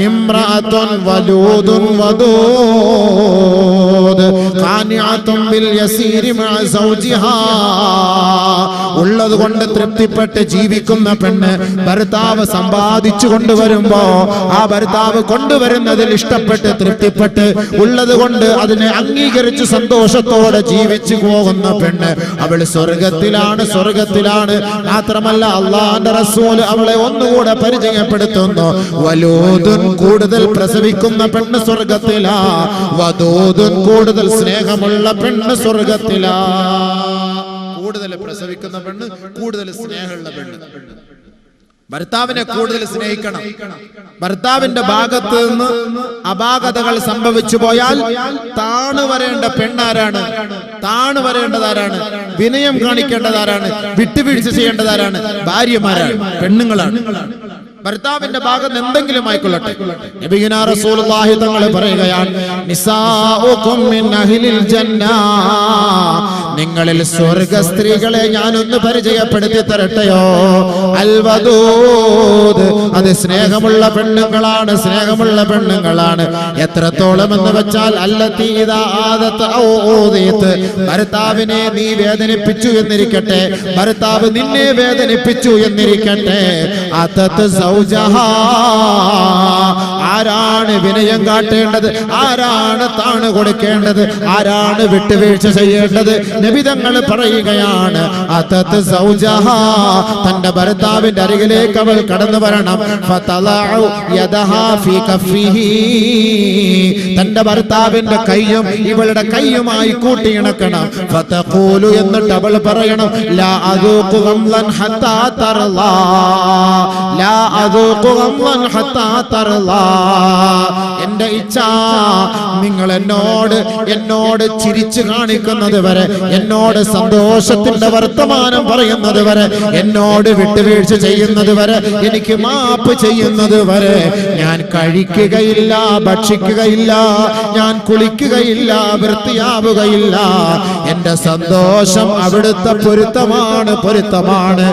ഇംറഅത്തുൻ വലൂദുൻ വദൂദ് ഖാനിഅത്തുൻ ബിൽ യസീരി മഅ സൗജിഹാ. ഉള്ളത് കൊണ്ട് തൃപ്തിപ്പെട്ട് ജീവിക്കുന്ന പെണ്ണ്, ഭർത്താവ് സമ്പാദിച്ചു കൊണ്ടുവരുമ്പോ ആ ഭർത്താവ് കൊണ്ടുവരുന്നതിൽ ഇഷ്ടപ്പെട്ട് തൃപ്തിപ്പെട്ട് ഉള്ളത് കൊണ്ട് അതിനെ അംഗീകരിച്ച് സന്തോഷത്തോടെ ജീവിച്ചു പോകുന്ന പെണ്ണ്, അവൾ സ്വർഗ്ഗത്തിലാണ്, സ്വർഗ്ഗത്തിലാണ്. മാത്രമല്ല അല്ലാഹുവിന്റെ റസൂൽ അവളെ ഒന്നുകൂടെ പരിചയപ്പെടുത്തുന്നു, വലൂദുൻ, കൂടുതൽ പ്രസവിക്കുന്ന പെണ്ണ് സ്വർഗ്ഗത്തിലാ, വദൂദുൻ, കൂടുതൽ സ്നേഹമുള്ള പെണ്ണ് സ്വർഗ്ഗത്തിലാ. കൂടുതൽ പ്രസവിക്കുന്ന പെണ്ണ്, കൂടുതൽ സ്നേഹമുള്ള പെണ്ണ്. ഭർത്താവിനെ കൂടുതൽ സ്നേഹിക്കണം. ഭർത്താവിന്റെ ഭാഗത്ത് നിന്ന് അപാകതകൾ സംഭവിച്ചു പോയാൽ താണു വരേണ്ട പെണ്ണാരാണ്, താണു വരേണ്ടതാരാണ്, വിനയം കാണിക്കേണ്ടതാരാണ്, വിട്ടുവീഴ്ച ചെയ്യേണ്ടതാരാണ്? ഭാര്യമാരാണ്, പെണ്ണുങ്ങളാണ്. ഭർത്താവിന്റെ ഭാഗത്ത് എന്തെങ്കിലും ആയിക്കൊള്ളട്ടെ. നബിയുനാ റസൂലുള്ളാഹി തങ്ങൾ പറയുകയാണ്, നിസാഉകും മിൻ അഹ്ലിൽ ജന്ന, നിങ്ങളിൽ സ്വർഗ്ഗ സ്ത്രീകളെ ഞാനൊന്ന് പരിചയപ്പെടുത്തി തരട്ടെയോ? അൽ വദൂദ്, അത് സ്നേഹമുള്ള പെണ്ണുങ്ങളാണ്, സ്നേഹമുള്ള പെണ്ണുങ്ങളാണ്. എത്രത്തോളം എന്ന് വെച്ചാൽ അല്ലത്തി ഇദാ ആദത ഔ ഊദിത്, ഭർത്താവിനെ നീ വേദനിപ്പിച്ചു എന്നിരിക്കട്ടെ, ഭർത്താവ് നിന്നെ വേദനിപ്പിച്ചു എന്നിരിക്കട്ടെ, അതത് സൗജഹാ, ആരാണ് വിനയം കാട്ടേണ്ടത്, ആരാണ് താണു കൊടുക്കേണ്ടത്, ആരാണ് വിട്ടുവീഴ്ച ചെയ്യേണ്ടത്? നബി തങ്ങൾ പറയുകയാണ്, അതത് സൗജഹാ, തന്റെ ഭർത്താവിന്റെ അരികിലേക്ക് അവൾ കടന്നു വരണം. ഫതലഉ യദഹാ ഫീ കഫിഹി, തന്റെ ഭർത്താവിന്റെ കൈയും ഇവളുടെ കൈയുമായി കൂട്ടിയിണക്കണം. ഫതഖൂലു, എന്നിട്ട് അവൾ പറയണം, ലാ അദൂഖു ഗംലൻ ഹത്താ തർലാ, ലാ അദൂഖു ഗംലൻ ഹത്താ തർലാ, എന്റെ ഇച്ഛ നിങ്ങൾ എന്നോട് ചിരിച്ചു കാണിക്കുന്നത് വരെ, എന്നോട് സന്തോഷത്തിന്റെ വർത്തമാനം പറയുന്നത് വരെ, എന്നോട് വിട്ടുവീഴ്ച ചെയ്യുന്നത് വരെ, എനിക്ക് മാപ്പ് ചെയ്യുന്നത് വരെ ഞാൻ കഴിക്കുകയില്ല, ഭക്ഷിക്കുകയില്ല, ഞാൻ കുളിക്കുകയില്ല, വൃത്തിയാവുകയില്ല. എന്റെ സന്തോഷം അവിടുത്തെ പൊരുത്തമാണ്, പൊരുത്തമാണ്.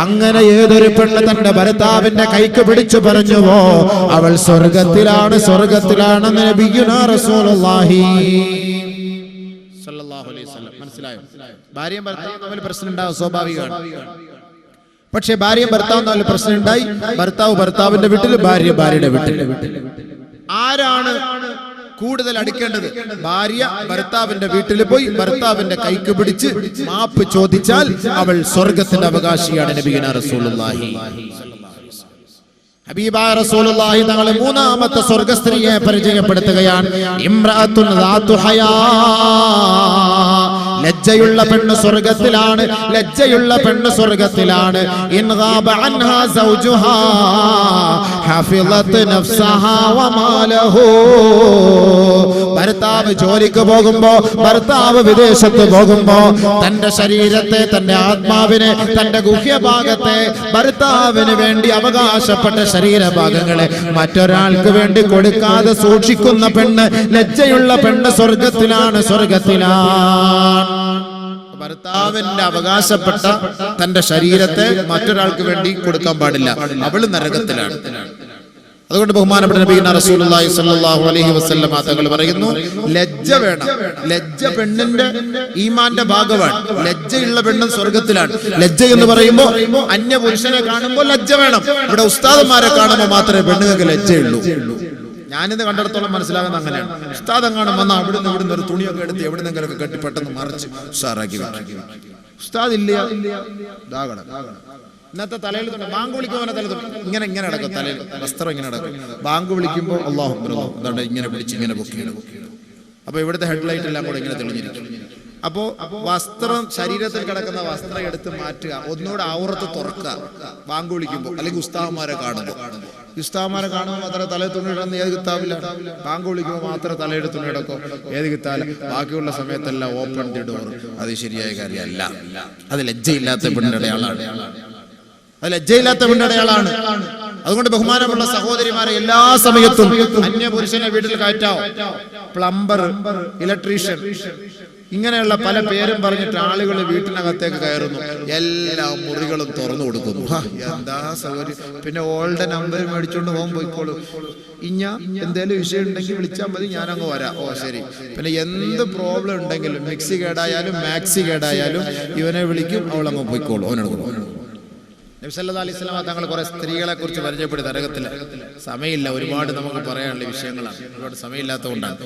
അങ്ങനെ ഏതൊരു പെണ്ണ് തന്റെ ഭർത്താവിന്റെ കൈക്ക് പിടിച്ചു പറഞ്ഞുവോ അവൾ സ്വർഗ്ഗത്തിലാണ്, സ്വർഗ്ഗത്തിലാണെന്ന് നബിയുനാ റസൂലുള്ളാഹി സ്വല്ലല്ലാഹു അലൈഹി വസല്ലം. മനസ്സിലായോ? ഭാര്യയും ഭർത്താവും തമ്മിൽ പ്രശ്നം ഉണ്ടാവും, സ്വാഭാവികമാണ്. പക്ഷെ ഭാര്യയും ഭർത്താവും തമ്മിൽ പ്രശ്നം ഉണ്ടായി, ഭർത്താവ് ഭർത്താവിന്റെ വീട്ടിൽ, ഭാര്യ ഭാര്യയുടെ വീട്ടിൽ. ആരാണ് കൂടുതൽ അടുക്കേണ്ടത് ഭാര്യ ഭർത്താവിന്റെ വീട്ടിൽ പോയി ഭർത്താവിന്റെ കൈക്ക് പിടിച്ച് മാപ്പ് ചോദിച്ചാൽ അവൾ സ്വർഗത്തിന്റെ അവകാശിയാണ്. നബിയുനാ റസൂലുള്ളാഹി ഹബീബായ റസൂലുള്ളാഹി തങ്ങൾ മൂന്നാമത്തെ സ്വർഗ്ഗസ്ത്രീയെ പരിചയപ്പെടുത്തുകയാണ്. ഇംറഅത്തുൻ ദാതു ഹയാ, ലജ്ജയുള്ള പെണ്ണ് സ്വർഗ്ഗത്തിലാണ്, ലജ്ജയുള്ള പെണ്ണ് സ്വർഗ്ഗത്തിലാണ്. In GABA അൻഹാ സൗജുഹാ ഹഫിളത് നഫ്സഹാ വമാലഹു. ഭർത്താവ് ജോലിക്ക് പോകുമ്പോ, ഭർത്താവ് വിദേശത്ത് പോകുമ്പോ തന്റെ ശരീരത്തെ, തന്റെ ആത്മാവിനെ, തന്റെ ഗുഹ്യഭാഗത്തെ ഭർത്താവിന് വേണ്ടി അവകാശപ്പെട്ട ശരീരഭാഗങ്ങളെ മറ്റൊരാൾക്ക് വേണ്ടി കൊടുക്കാതെ സൂക്ഷിക്കുന്ന പെണ്ണ്, ലജ്ജയുള്ള പെണ്ണ് സ്വർഗത്തിലാണ്, സ്വർഗത്തിലാണ്. ഭർത്താവിന്റെ അവകാശപ്പെട്ട തന്റെ ശരീരത്തെ മറ്റൊരാൾക്ക് വേണ്ടി കൊടുക്കാൻ പാടില്ല, അവള് നരകത്തിലാണ്. അതുകൊണ്ട് ബഹുമാനപ്പെട്ട നബിയുനാ റസൂലുള്ളാഹി സ്വല്ലല്ലാഹു അലൈഹി വസല്ലം തങ്ങൾ പറയുന്നു, ലജ്ജ വേണം. ലജ്ജ പെണ്ണിന്റെ ഈമാന്റെ ഭാഗമാണ്. ലജ്ജയുള്ള പെണ്ണും സ്വർഗത്തിലാണ്. ലജ്ജ എന്ന് പറയുമ്പോൾ അന്യ പുരുഷനെ കാണുമ്പോൾ ലജ്ജ വേണം. ഇവിടെ ഉസ്താദന്മാരെ കാണുമ്പോൾ മാത്രമേ പെണ്ണുങ്ങൾക്ക് ലജ്ജയുള്ളൂ. ഞാനിത് കണ്ടിടത്തോളം മനസ്സിലാകുന്ന അങ്ങനെയാണ്. ഉസ്താദം കാണുമ്പോൾ അവിടുന്ന് ഇവിടുന്ന് ഒരു തുണിയൊക്കെ എടുത്ത് എവിടുന്നെങ്കിലൊക്കെ കെട്ടി പെട്ടെന്ന് മറിച്ച് ഉഷാറാക്കി വെക്കും. ഉസ്താദ് ഇല്ല, ഇന്നത്തെ തലയിൽ തന്നെ ബാങ്ക് വിളിക്കുമ്പോൾ തല ഇങ്ങനെ ഇങ്ങനെ അടക്കും, തലയിൽ വസ്ത്രം ഇങ്ങനെ അടക്കും. ബാങ്ക് വിളിക്കുമ്പോൾ അല്ലാഹു അക്ബർ എന്താണ് ഇങ്ങനെ പിടിച്ച് ഇങ്ങനെ പൊക്കി. അപ്പൊ ഇവിടുത്തെ ഹെഡ്ലൈറ്റ് എല്ലാം കൂടെ ഇങ്ങനെ തെളിഞ്ഞിരിക്കും. അപ്പോ വസ്ത്രം, ശരീരത്തിൽ കിടക്കുന്ന വസ്ത്രം എടുത്ത് മാറ്റുക, ഒന്നുകൂടെ ഔറത്ത് തുറക്കുക ബാങ്ക് വിളിക്കുമ്പോൾ. അല്ലെങ്കിൽ ഉസ്താദന്മാരെ കാണുമ്പോൾ, ഉസ്താദന്മാരെ കാണുമ്പോൾ മാത്രമേ തലയിൽ തുണി ഇടുന്ന ഏത് കിത്താബില്ല. ബാങ്ക് വിളിക്കുമ്പോൾ മാത്രമേ തലയുടെ തുണി ഇടക്കും, ഏത് കിത്താല. ബാക്കിയുള്ള സമയത്തെല്ലാം ഓപ്പൺ ദി ഡോർ. അത് ശരിയായ കാര്യമല്ല. അത് ലജ്ജയില്ലാത്ത പെണ്ണിന്റെ അടയാളാണ്. അത് ലജ്ജയില്ലാത്ത പെണ്ണിന്റെ അടയാളാണ്. അതുകൊണ്ട് ബഹുമാനമുള്ള സഹോദരിമാരെ, എല്ലാ സമയത്തും അന്യ പുരുഷനെ വീട്ടിൽ കയറ്റാവോ. പ്ലംബർ, ഇലക്ട്രീഷ്യൻ, ഇങ്ങനെയുള്ള പല പേരും പറഞ്ഞിട്ട് ആളുകൾ വീട്ടിനകത്തേക്ക് കയറുന്നു. എല്ലാ മുറികളും തുറന്നു കൊടുക്കുന്നു. എന്താ സൗകര്യം. പിന്നെ ഓൾഡ് നമ്പർ മേടിച്ചോണ്ട് പോകാൻ പോയിക്കോളൂ. എന്തേലും വിഷയം ഉണ്ടെങ്കിൽ വിളിച്ചാൽ മതി, ഞാനങ്ങ് വരാം. ഓ ശരി. പിന്നെ എന്ത് പ്രോബ്ലം ഉണ്ടെങ്കിലും, മിക്സി കേടായാലും മാക്സി കേടായാലും ഇവനെ വിളിക്കും, അവളങ്ങ് പോയിക്കോളൂ, അവനോട്. നബി സല്ലല്ലാഹു അലൈഹി വസല്ലം തങ്ങൾ കുറെ സ്ത്രീകളെ കുറിച്ച് പരിചയപ്പെടുത്തി. നരകത്തില് സമയമില്ല, ഒരുപാട് നമുക്ക് പറയാനുള്ള വിഷയങ്ങളാണ്, ഒരുപാട് സമയമില്ലാത്തതുകൊണ്ടാണ്.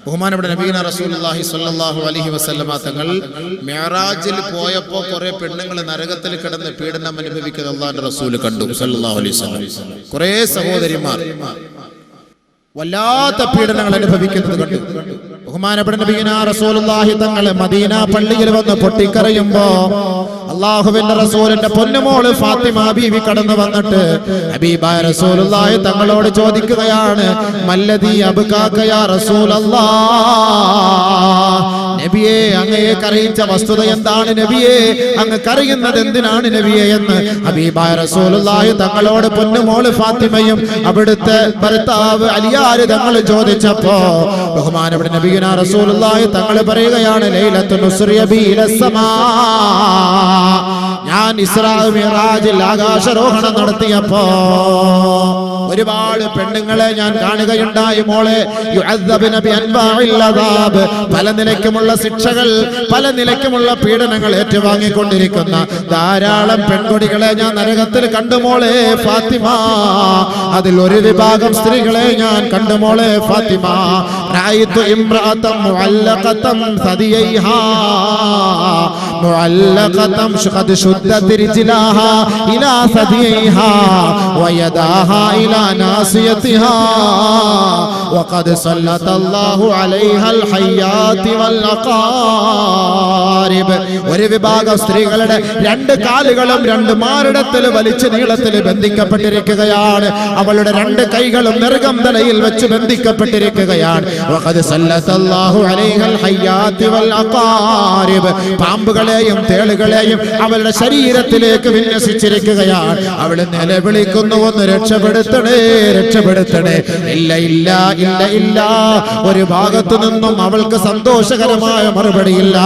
ബഹുമാനപ്പെട്ട നബിയുനാ റസൂലുള്ളാഹി സ്വല്ലല്ലാഹു അലൈഹി വസല്ലം തങ്ങൾ മിഅ്റാജിൽ പോയപ്പോ കുറെ പെണ്ണുങ്ങൾ നരകത്തിൽ കിടന്ന് പീഡനം അനുഭവിക്കുന്നത് അല്ലാഹുവിന്റെ റസൂൽ കണ്ടു സല്ലല്ലാഹു അലൈഹി വസല്ലം. കുറെ സഹോദരിമാർ വല്ലാത്ത പീഡനങ്ങൾ അനുഭവിക്കുന്നത് കണ്ടു. ബഹുമാനപ്പെട്ട നബിയുനാ റസൂലുള്ളാഹി തങ്ങൾ മദീന പള്ളിയിൽ വന്ന് പൊട്ടിക്കരയുമ്പോ അല്ലാഹുവിന്റെ റസൂലിന്റെ പൊന്നുമോള് ഫാത്തിമ ബീവി കടന്നു വന്നിട്ട് ഹബീബായ റസൂലുള്ളാഹി തങ്ങളോട് ചോദിക്കുകയാണ്, മല്ലദീ അബ്കാക യാ റസൂലല്ലാഹ്, നബിയെ അങ്ങയെ കരയിച്ച വസ്തുത എന്താണ് നബിയെ, അങ്ങ് കരയുന്നത് എന്തിനാണ് നബിയെ എന്ന് ഹബീബായ റസൂലുള്ളാഹി തങ്ങളോട് പൊന്നുമോള് ഫാത്തിമയും അവിടുത്തെ ഭർത്താവ് അലിയാര് തങ്ങൾ ചോദിച്ചപ്പോ ബഹുമാനപ്പെട്ട നബിയുനാ റസൂലുള്ളാഹി തങ്ങൾ പറയുകയാണ്, ലൈലത്തുൻ ഉസ്രിയ ബി ഇലസ്സമാ, ഞാൻ ഇസ്രാ മിഅ്റാജിൽ ആകാശാരോഹണം നടത്തിയപ്പോ ഒരുപാട് പെണ്ണുങ്ങളെ ഞാൻ കാണുകയുണ്ടായി മോളെ. യുഅദ്ദബ്ന ബിഅൻവാഇൽ അദാബ്, പല നിലയ്ക്കുമുള്ള ശിക്ഷകൾ, പല നിലയ്ക്കുമുള്ള പീഡനങ്ങൾ ഏറ്റുവാങ്ങിക്കൊണ്ടിരിക്കുന്ന ധാരാളം പെൺകുട്ടികളെ ഞാൻ നരകത്തിൽ കണ്ടു മോളെ ഫാത്തിമ. അതിൽ ഒരു വിഭാഗം സ്ത്രീകളെ ഞാൻ കണ്ടു മോളെ ഫാത്തിമ. റഅയ്തു ഇംറഅതൻ മുഅല്ലഖതൻ സദിയൈഹാ മുഅല്ലഖതൻ ഖദ് ശുദ്ദത് റിജ്ലാഹാ ഇലാ സദിയൈഹാ വയദാഹാ ഇലാ നാസിയതിഹാ വഖദ് സല്ലല്ലാഹു അലൈഹൽ ഹയ്യാതി വൽ അഖാരിബ്. ഒരു വിഭാഗം സ്ത്രീകളുടെ രണ്ട് കാലുകളും രണ്ട് മാറിടത്തിൽ വലിച്ചു നീളത്തിൽ ബന്ധിക്കപ്പെട്ടിരിക്കുകയാണ്. അവളുടെ രണ്ട് കൈകളും നെറുകം തലയിൽ വെച്ച് ബന്ധിക്കപ്പെട്ടിരിക്കുകയാണ്. വഖദ് സല്ലല്ലാഹു അലൈഹൽ ഹയ്യാതി വൽ അഖാരിബ്, പാമ്പുകളെയും തേളുകളെയും അവളുടെ ശരീരത്തിലേക്ക് വിന്യസിച്ചിരിക്കുകയാണ്. അവള് നിലവിളിക്കുന്നു, ഒന്ന് രക്ഷപ്പെടുത്തണേ, രക്ഷപ്പെടുത്തണേ. ഇല്ല ഇല്ല ഇല്ല ഇല്ല. ഒരു ഭാഗത്തു നിന്നും അവൾക്ക് സന്തോഷകരമായ മറുപടിയില്ല.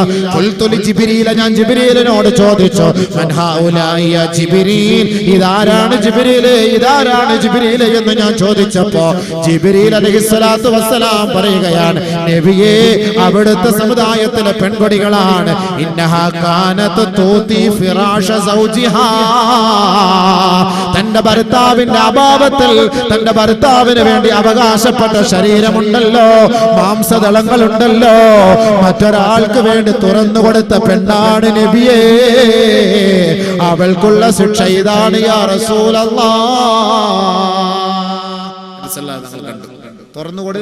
ജിബ്രീൽ, ഞാൻ ജിബ്രീലിനോട് ചോദിച്ചു, മൻ ഹൗലാഇ യാ ജിബ്രീൽ, ഇതാരാണ് ജിബ്രീലേ, ഇതാരാണ് ജിബ്രീലേ എന്ന് ഞാൻ ചോദിച്ചപ്പോ ജിബ്രീൽ അലൈഹിസ്സലാത്തു വസ്സലാം പറയുകയാണ്, നബിയേ അവിടുത്തെ സമുദായത്തിലെ പെൺകൊടികളാണ്. ഇന്നഹാ കാനത് തൂതി ഫിറാഷ സൗജിഹാ, തന്റെ ഭർത്താവിന്റെ അഭാവത്തിൽ തന്റെ ഭർത്താവിന് വേണ്ടി അവകാശപ്പെട്ട ശരീരമുണ്ടല്ലോ, മാംസദളങ്ങളുണ്ടല്ലോ, മറ്റൊരാൾക്ക് വേണ്ടി തുറന്നു കൊടുത്ത പെണ്ണാണ് നബിയേ. അവൾക്കുള്ള ശിക്ഷ ഇതാണ് യാ റസൂലല്ലാഹ്. തുറന്നുകൊട്,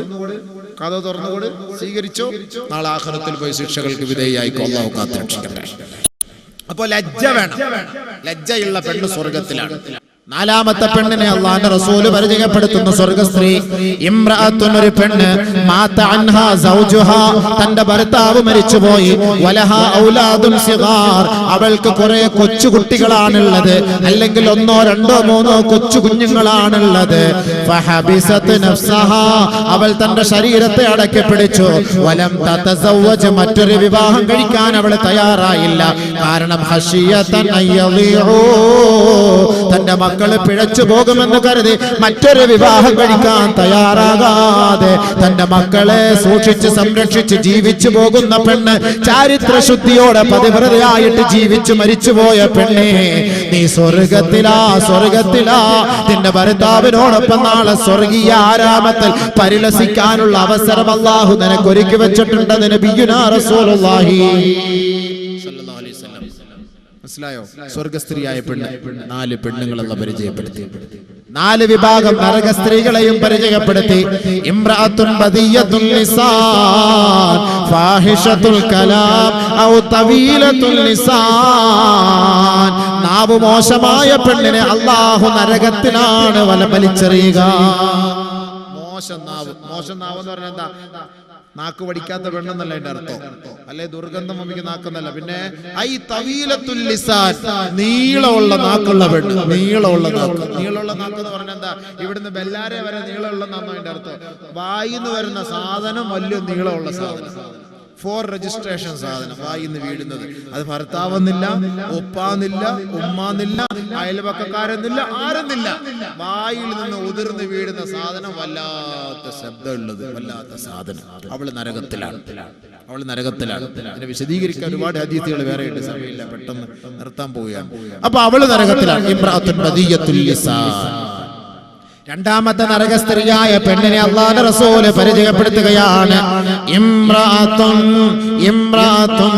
കഥ തുറന്നുകൊട്, സ്വീകരിച്ചോ, നാളെ ആഖിറത്തിൽ പോയി ശിക്ഷകൾക്ക് വിധേയായിക്കോ. അല്ലാഹു കാത്തുരക്ഷിക്കട്ടെ. അപ്പോ ലജ്ജ വേണം. ലജ്ജയുള്ള പെണ്ണ് സ്വർഗത്തിലാണ്. നാലാമത്തെ പെണ്ണിനെ അല്ലാഹുവിന്റെ റസൂല് പരിചയപ്പെടുത്തുന്ന സ്വർഗ്ഗസ്ത്രീ ഇംറഅത്തുൻ, ഒരു പെണ്ണ്, മാത അൻഹാ സൗജുഹാ, തന്റെ ഭർത്താവ് മരിച്ചുപോയി, വലഹാ ഔലാദുൻ സിഗാർ, അവൾക്ക് കുറെ കൊച്ചു കുട്ടികളാണുള്ളത്, അല്ലെങ്കിൽ 1 2 3 കൊച്ചു കുഞ്ഞുങ്ങളാണുള്ളത്. ഫഹബിസത് നഫ്സഹാ, അവൾ തന്റെ ശരീരത്തെ അടക്കി പിടിച്ചു. വലം തതസവ്വജ്, മറ്റൊരു വിവാഹം കഴിക്കാൻ അവൾ തയ്യാറായില്ല. കാരണം ഹശിയതൻ അയ്യളിഉ, തന്റെ മക്കള് പിഴച്ചു പോകുമെന്ന് കരുതി മറ്റൊരു വിവാഹം കഴിക്കാൻ തയ്യാറാകാതെ തന്റെ മക്കളെ സൂക്ഷിച്ച് സംരക്ഷിച്ച് ജീവിച്ചു പോകുന്ന പെണ്ണ്, ചാരിത്രശുദ്ധിയോടെ പതിവ്രതയായിട്ട് ജീവിച്ചു മരിച്ചുപോയ പെണ്ണെ, നീ സ്വർഗത്തിലാ, സ്വർഗത്തിലാ. നിന്റെ ഭർത്താവിനോടൊപ്പം നാളെ സ്വർഗീയ ആരാമത്തിൽ പരിലസിക്കാനുള്ള അവസരം അല്ലാഹു നിനക്ക് ഒരുക്കി വെച്ചിട്ടുണ്ടെന്ന് നബിയുനാ റസൂലുള്ളാഹി. മനസ്സിലായോ? സ്വർഗസ്ത്രീയായ പെണ്ണ്, 4 പെണ്ണുങ്ങളെന്ന പരിചയപ്പെടുത്തി, 4 വിഭാഗം നരക സ്ത്രീകളെയും പരിചയപ്പെടുത്തി. ഇംറഅത്തുൻ ബദിയത്തുൽ ലിസാൻ, ഫാഹിഷത്തുൽ കലാം ഔ തവീലത്തുൽ ലിസാൻ, നാവ് മോശമായ പെണ്ണിനെ അല്ലാഹു നരകത്തിലാണ് വലിച്ചെറിയുക. മോശം നാവ്, മോശം നാവ് എന്ന് പറഞ്ഞാൽ എന്താ? നാക്ക് പഠിക്കാത്ത പെണ്ണെന്നല്ല അതിന്റെ അർത്ഥം, അല്ലെ ദുർഗന്ധം വമിക്ക് നാക്കെന്നല്ല. പിന്നെ ഐ തവീലത്തുൽ ലിസാൻ, നീളമുള്ള നാക്കുള്ള പെണ്ണ്, നീളമുള്ള നാക്ക്. നീളമുള്ള നാക്ക് എന്ന് പറഞ്ഞാൽ എന്താ? ഇവിടുന്ന് ബെല്ലാരെ വരെ നീളമുള്ളതെന്നാണോ അതിന്റെ അർത്ഥം? വായിന്ന് വരുന്ന സാധനം വലിയ നീളമുള്ള സാധനം, ഫോർ രജിസ്ട്രേഷൻ സാധനം വായിന്ന് വീഴുന്നത്. അത് ഭർത്താവെന്നില്ല, ഒപ്പാന്നില്ല, ഉമ്മാന്നില്ല, അയൽപക്കക്കാരെന്നില്ല, ആരെന്നില്ല, വായിൽ നിന്ന് ഉതിർന്ന് വീഴുന്ന സാധനം, വല്ലാത്ത ശബ്ദമുള്ളത്, വല്ലാത്ത സാധനം. അവള് നരകത്തിലാണ്, അവള് നരകത്തിലാണ്. അതിനെ വിശദീകരിക്കാൻ ഒരുപാട് ഹദീസുകൾ വേറെ ഉണ്ട്, സമയമില്ല, പെട്ടെന്ന് നിർത്താൻ പോവുകയാണ്. അപ്പൊ അവള് നരകത്തിലാണ്. ഇംറഅത്തുൻ ബദിയത്തുൽ ലിസാൻ. രണ്ടാമത്തെ നരകസ്ത്രീയായ പെണ്ണിനെ അല്ലാഹുവിന്റെ റസൂല് പരിചയപ്പെടുത്തുകയാണ്. ഇംറഅത്തുൻ, ഇംറഅത്തുൻ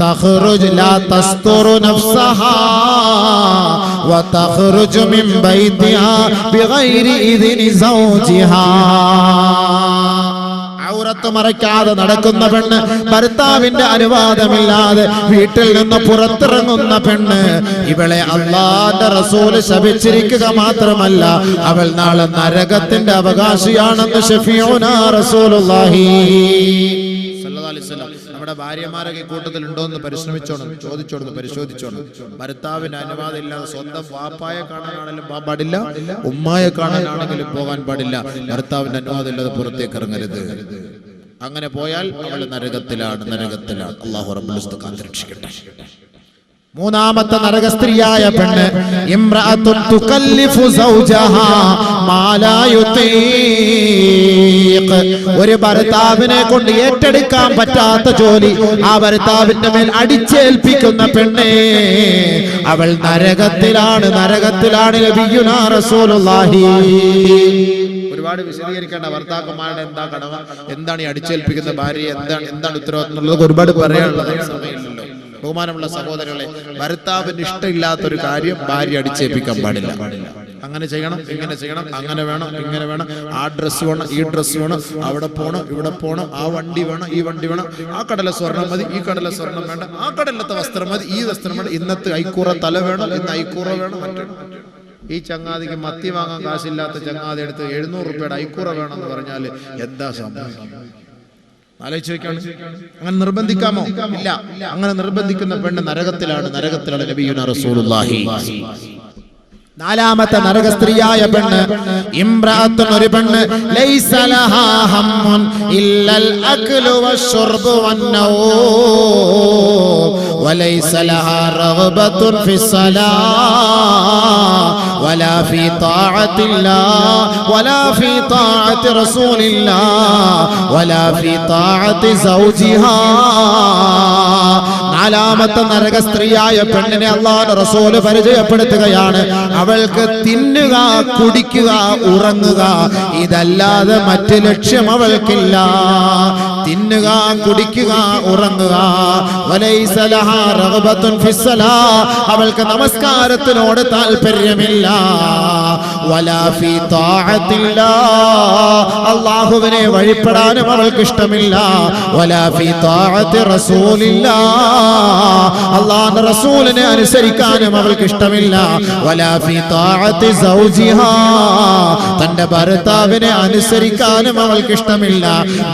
തഖ്റുജ് ലാ തസ്തുറു നഫ്സഹാ വ തഖ്റുജു മിൻ ബൈതിഹാ ബിഗൈരി ഇദ്നി സൗജിഹാ. ഔറത്ത് മറയ്ക്കാതെ നടക്കുന്ന പെണ്ണ്, ഭർത്താവിന്റെ അനുവാദമില്ലാതെ വീട്ടിൽ നിന്ന് പുറത്തിറങ്ങുന്ന പെണ്ണ്, ഇവളെ അല്ലാഹുവിന്റെ റസൂൽ ശപിച്ചിരിക്കുക മാത്രമല്ല, അവൾ നാളെ നരകത്തിന്റെ അവകാശിയാണെന്ന് ശഫീഉനാ റസൂലുള്ളാഹി സ്വല്ലല്ലാഹു അലൈഹി വസല്ലം. നമ്മുടെ ഭാര്യമാരൊക്കെ കൂട്ടത്തിൽ ഉണ്ടോ എന്ന് പരിശ്രമിച്ചോണം, ചോദിച്ചോണം, പരിശോധിച്ചോണം. ഭർത്താവിന്റെ അനുവാദം ഇല്ലാതെ സ്വന്തം വാപ്പായെ കാണാനാണെങ്കിലും പോകാൻ പാടില്ല, ഉമ്മായെ കാണാനാണെങ്കിലും പോകാൻ പാടില്ല. ഭർത്താവിന്റെ അനുവാദം ഇല്ലാതെ പുറത്തേക്ക് ഇറങ്ങരുത്. അങ്ങനെ പോയാൽ അവൾ നരകത്തിലാണ്, നരകത്തിലാണ്. അല്ലാഹു റബ്ബുൽ ഇസ്സത്ത് കാത്തുരക്ഷിക്കട്ടെ. മൂന്നാമത്തെ നരകസ്ത്രീയായ പെണ്ണ് ഇംറഅത്തുൻ തുകല്ലിഫു സൗജഹാ മാ ലാ യുതീഖ്, ഒരു ഭർത്താവിനെ കൊണ്ട് ഏറ്റെടുക്കാൻ പറ്റാത്ത ജോലി ആ ഭർത്താവിന്റെ മേൽ അടിച്ചേൽപ്പിക്കുന്ന പെണ്ണെ, അവൾ നരകത്തിലാണ്, നരകത്തിലാണ്. നബിയുനാ റസൂലുള്ളാഹി. ഒരുപാട് വിശദീകരിക്കേണ്ട ഭർത്താക്കന്മാരുടെ എന്താ കടമ, എന്താണ് ഈ അടിച്ചേൽപ്പിക്കുന്ന ഭാര്യ, എന്താണ് ഉത്തരവാദിത്തം എന്നുള്ളത് ഒരുപാട് പറയാനുള്ളത് സമയമില്ലല്ലോ. ബഹുമാനമുള്ള സഹോദരങ്ങളെ, ഭർത്താവിന് ഇഷ്ടമില്ലാത്തൊരു കാര്യം ഭാര്യ അടിച്ചേൽപ്പിക്കാൻ പാടില്ല. അങ്ങനെ ചെയ്യണം, ഇങ്ങനെ ചെയ്യണം, അങ്ങനെ വേണം, ഇങ്ങനെ വേണം, ആ ഡ്രസ്സ് വേണം, ഈ ഡ്രസ്സ് വേണം, അവിടെ പോണം, ഇവിടെ പോണം, ആ വണ്ടി വേണം, ഈ വണ്ടി വേണം, ആ കടല സ്വർണം മതി, ഈ കടല സ്വർണം വേണ്ട, ആ കടലത്തെ വസ്ത്രം മതി, ഈ വസ്ത്രം വേണം, ഇന്നത്തെ ഐക്കൂറ തല വേണം, ഇന്ന് ഐക്കൂറ വേണം, മറ്റേ ഈ ചങ്ങാതിക്ക് മത്തി വാങ്ങാൻ കാശില്ലാത്ത ചങ്ങാതി എടുത്ത് 700 രൂപയുടെ ഐക്കൂറ വേണമെന്ന് പറഞ്ഞാൽ എന്താ സംഭവം? ആലോചിച്ച് വെക്കാണ്. അങ്ങനെ നിർബന്ധിക്കാമോ? ഇല്ല. അങ്ങനെ നിർബന്ധിക്കുന്ന പെണ്ണ് നരകത്തിലാണ്, നരകത്തിലാണ്. നബിയുനാ റസൂലുള്ളാഹി. നാലാമത്തെ നരകസ്ത്രീയായ പെണ്ണ് ഇംറഅത്തുൻ, ഒരു പെണ്ണ് ലൈസ ലഹാ ഹമ്മുൻ ഇല്ലൽ അക്ലു വശുർബു വന്നൗം വലൈസ ലഹാ റഗ്ബത്തുൻ ഫിസ്സലാ വലാ ഫീ ത്വാഅത്തില്ലാഹ് വലാ ഫീ ത്വാഅത്തി റസൂലില്ലാഹ് വലാ ഫീ ത്വാഅത്തി സൗജിഹാ. നാലാമത്തെ നരക സ്ത്രീയായ പെണ്ണിനെ അല്ലാഹുവിന്റെ റസൂൽ പരിചയപ്പെടുത്തുകയാണ്. അവൾക്ക് തിന്നുക, കുടിക്കുക, ഉറങ്ങുക, ഇതല്ലാതെ മറ്റ് ലക്ഷ്യം അവൾക്കില്ല. തിന്നുക, കുടിക്കുക, ഉറങ്ങുക. വലൈസ ലഹാ റഗ്ബത്തുൻ ഫിസ്സലാ, അവൾക്ക് നമസ്കാരത്തിനോട് താല്പര്യമില്ല. വലാ ഫീ ത്വാഅത്തില്ലാ, അല്ലാഹുവിനെ വഴിപ്പെടാനും അവൾക്ക് ഇഷ്ടമില്ല. വലാ ഫീ ത്വാഅത്തി റസൂലില്ലാ, അല്ലാഹുവിന്റെ റസൂലിനെ അനുസരിക്കാനും അവൾക്ക് ഇഷ്ടമില്ല. വലാ ഫീ ത്വാഅത്തി സൗജിഹാ, തന്റെ ഭർത്താവിനെ അനുസരിക്കാനും അവൾക്ക് ഇഷ്ടമില്ല.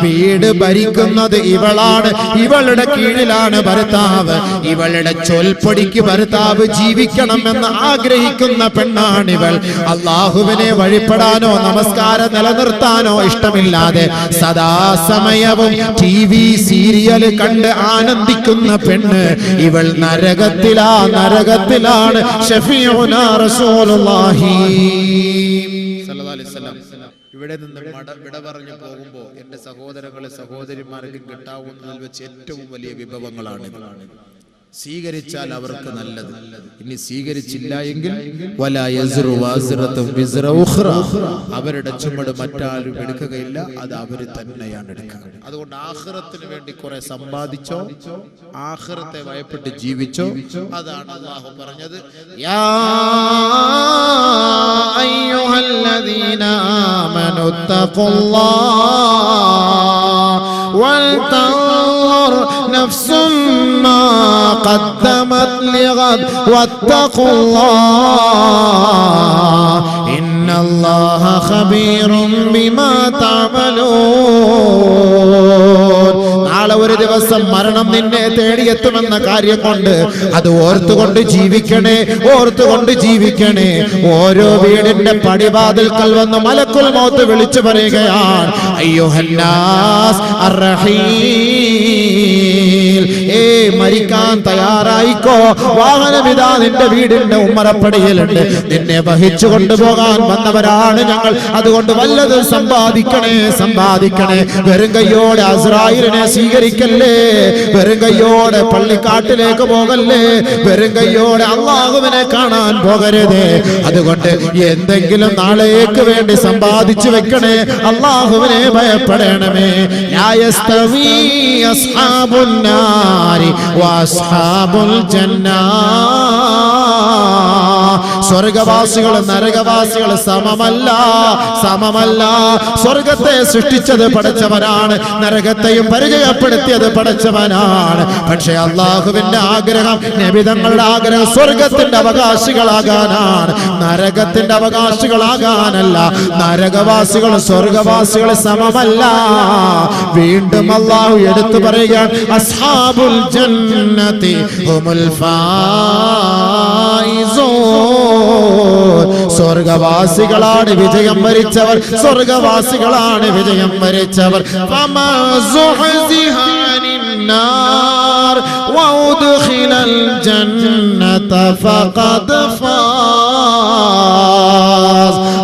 വീട് ഭരിക്കുന്നത് ഇവളാണ്, ഇവളുടെ കീഴിലാണ് ഭർത്താവ്. ഇവളുടെ ചൊൽപ്പൊടിക്ക് ഭർത്താവ് ജീവിക്കണമെന്ന് ആഗ്രഹിക്കുന്ന പെണ്ണാണിവൾ. അള്ളാഹുവിനെ വഴിപ്പെടാനോ നമസ്കാരം നിലനിർത്താനോ ഇഷ്ടമില്ലാതെ സദാസമയവും TV സീരിയൽ കണ്ട് ആനന്ദിക്കുന്ന പെണ്ണ് ഇവൾ നരകത്തിലാണ്. ഷഫീഉനാ റസൂലുള്ളാഹി സല്ലല്ലാഹു അലൈഹി വസല്ലം ഇവിടെ നിന്ന് വിട പറഞ്ഞു പോകുമ്പോൾ എന്റെ സഹോദരങ്ങളെ സഹോദരിമാർക്ക് കിട്ടാവുന്നതിൽ വെച്ച് ഏറ്റവും വലിയ വിഭവങ്ങളാണ്. സ്വീകരിച്ചാൽ അവർക്ക് നല്ലത്, ഇനി സ്വീകരിച്ചില്ല എങ്കിൽ വലാ യസ്റു വാസിറത്തും വിസ്റ ഉഖ്റ, അവരുടെ ചുമട് മറ്റാരും എടുക്കുകയില്ല, അത് അവർ തന്നെയാണ് എടുക്കുക. അതുകൊണ്ട് ആഖിറത്തിന് വേണ്ടി കുറെ സമ്പാദിച്ചോ, ആഖിറത്തെ ഭയപ്പെട്ട് ജീവിച്ചോ, അതാണ് അല്ലാഹു പറഞ്ഞത്. യാ അയ്യുഹല്ലദീന ആമനു തഖുല്ലാഹ വൽതൻദുർ നഫ്സും മാ ഖദ്ദമത് ലിഗദ് വത്തഖുല്ലാഹ ഇന്നല്ലാഹ ഖബീറും ബിമാ തഅമലൂൻ. നാളെ ഒരു ദിവസം മരണം നിന്നെ തേടിയെത്തുമെന്ന കാര്യം കൊണ്ട് അത് ഓർത്തുകൊണ്ട് ജീവിക്കണേ, ഓർത്തുകൊണ്ട് ജീവിക്കണേ. ഓരോ വീടിന്റെ പടിവാതിൽക്കൽ വന്ന് മലക്കുൽ മൗത്ത് വിളിച്ചു പറയുകയാണ്, അയ്യുഹന്നാസ് അർറഹീൽ, മരിക്കാൻ തയ്യാറായിക്കോ, വാഹനമിതാ നിന്റെ വീടിന്റെ ഉമ്മറപ്പടിയിലുണ്ട്, നിന്നെ വഹിച്ചു കൊണ്ടുപോകാൻ വന്നവരാണ് ഞങ്ങൾ. അതുകൊണ്ട് വല്ലതും സമ്പാദിക്കണേ, സമ്പാദിക്കണേ. വെറും കയ്യോടെ അസ്രായിലിനെ സ്വീകരിക്കല്ലേ, വെറും കയ്യോടെ പള്ളിക്കാട്ടിലേക്ക് പോകല്ലേ, വെറും കയ്യോടെ അല്ലാഹുവിനെ കാണാൻ പോകരുതേ. അതുകൊണ്ട് എന്തെങ്കിലും നാളേക്ക് വേണ്ടി സമ്പാദിച്ചു വെക്കണേ, അല്ലാഹുവിനെ ഭയപ്പെടണമേ. ലാ യസ്തവീ അസ്ഹാബുൻ നാരി വഅസ്ഹാബുൽ ജന്നാ, സ്വർഗവാസികൾ നരകവാസികൾ സമമല്ല, സമമല്ല. സ്വർഗത്തെ സൃഷ്ടിച്ചത് പടച്ചവനാണ്, നരകത്തെയും പരിചയപ്പെടുത്തിയത് പടച്ചവനാണ്. പക്ഷെ അള്ളാഹുവിന്റെ ആഗ്രഹം, നബിതങ്ങളുടെ ആഗ്രഹം സ്വർഗത്തിന്റെ അവകാശികളാകാനാണ്, നരകത്തിന്റെ അവകാശികളാകാനല്ല. നരകവാസികൾ സ്വർഗവാസികൾ സമമല്ല. വീണ്ടും അള്ളാഹു എടുത്തു പറയുകയാണ്, അസ്ഹാബുൽ ജന്നതി ഹുമുൽ ഫായിസൂൻ, സ്വർഗവാസികളാണ് വിജയം വരിച്ചവർ, സ്വർഗവാസികളാണ് വിജയം വരിച്ചവർ. ഫമാ സുഹ്സിഹ അനിൻ നാർ വഉദ്ഖിലൽ ജന്നത ഫഖദ് ഫാസ്.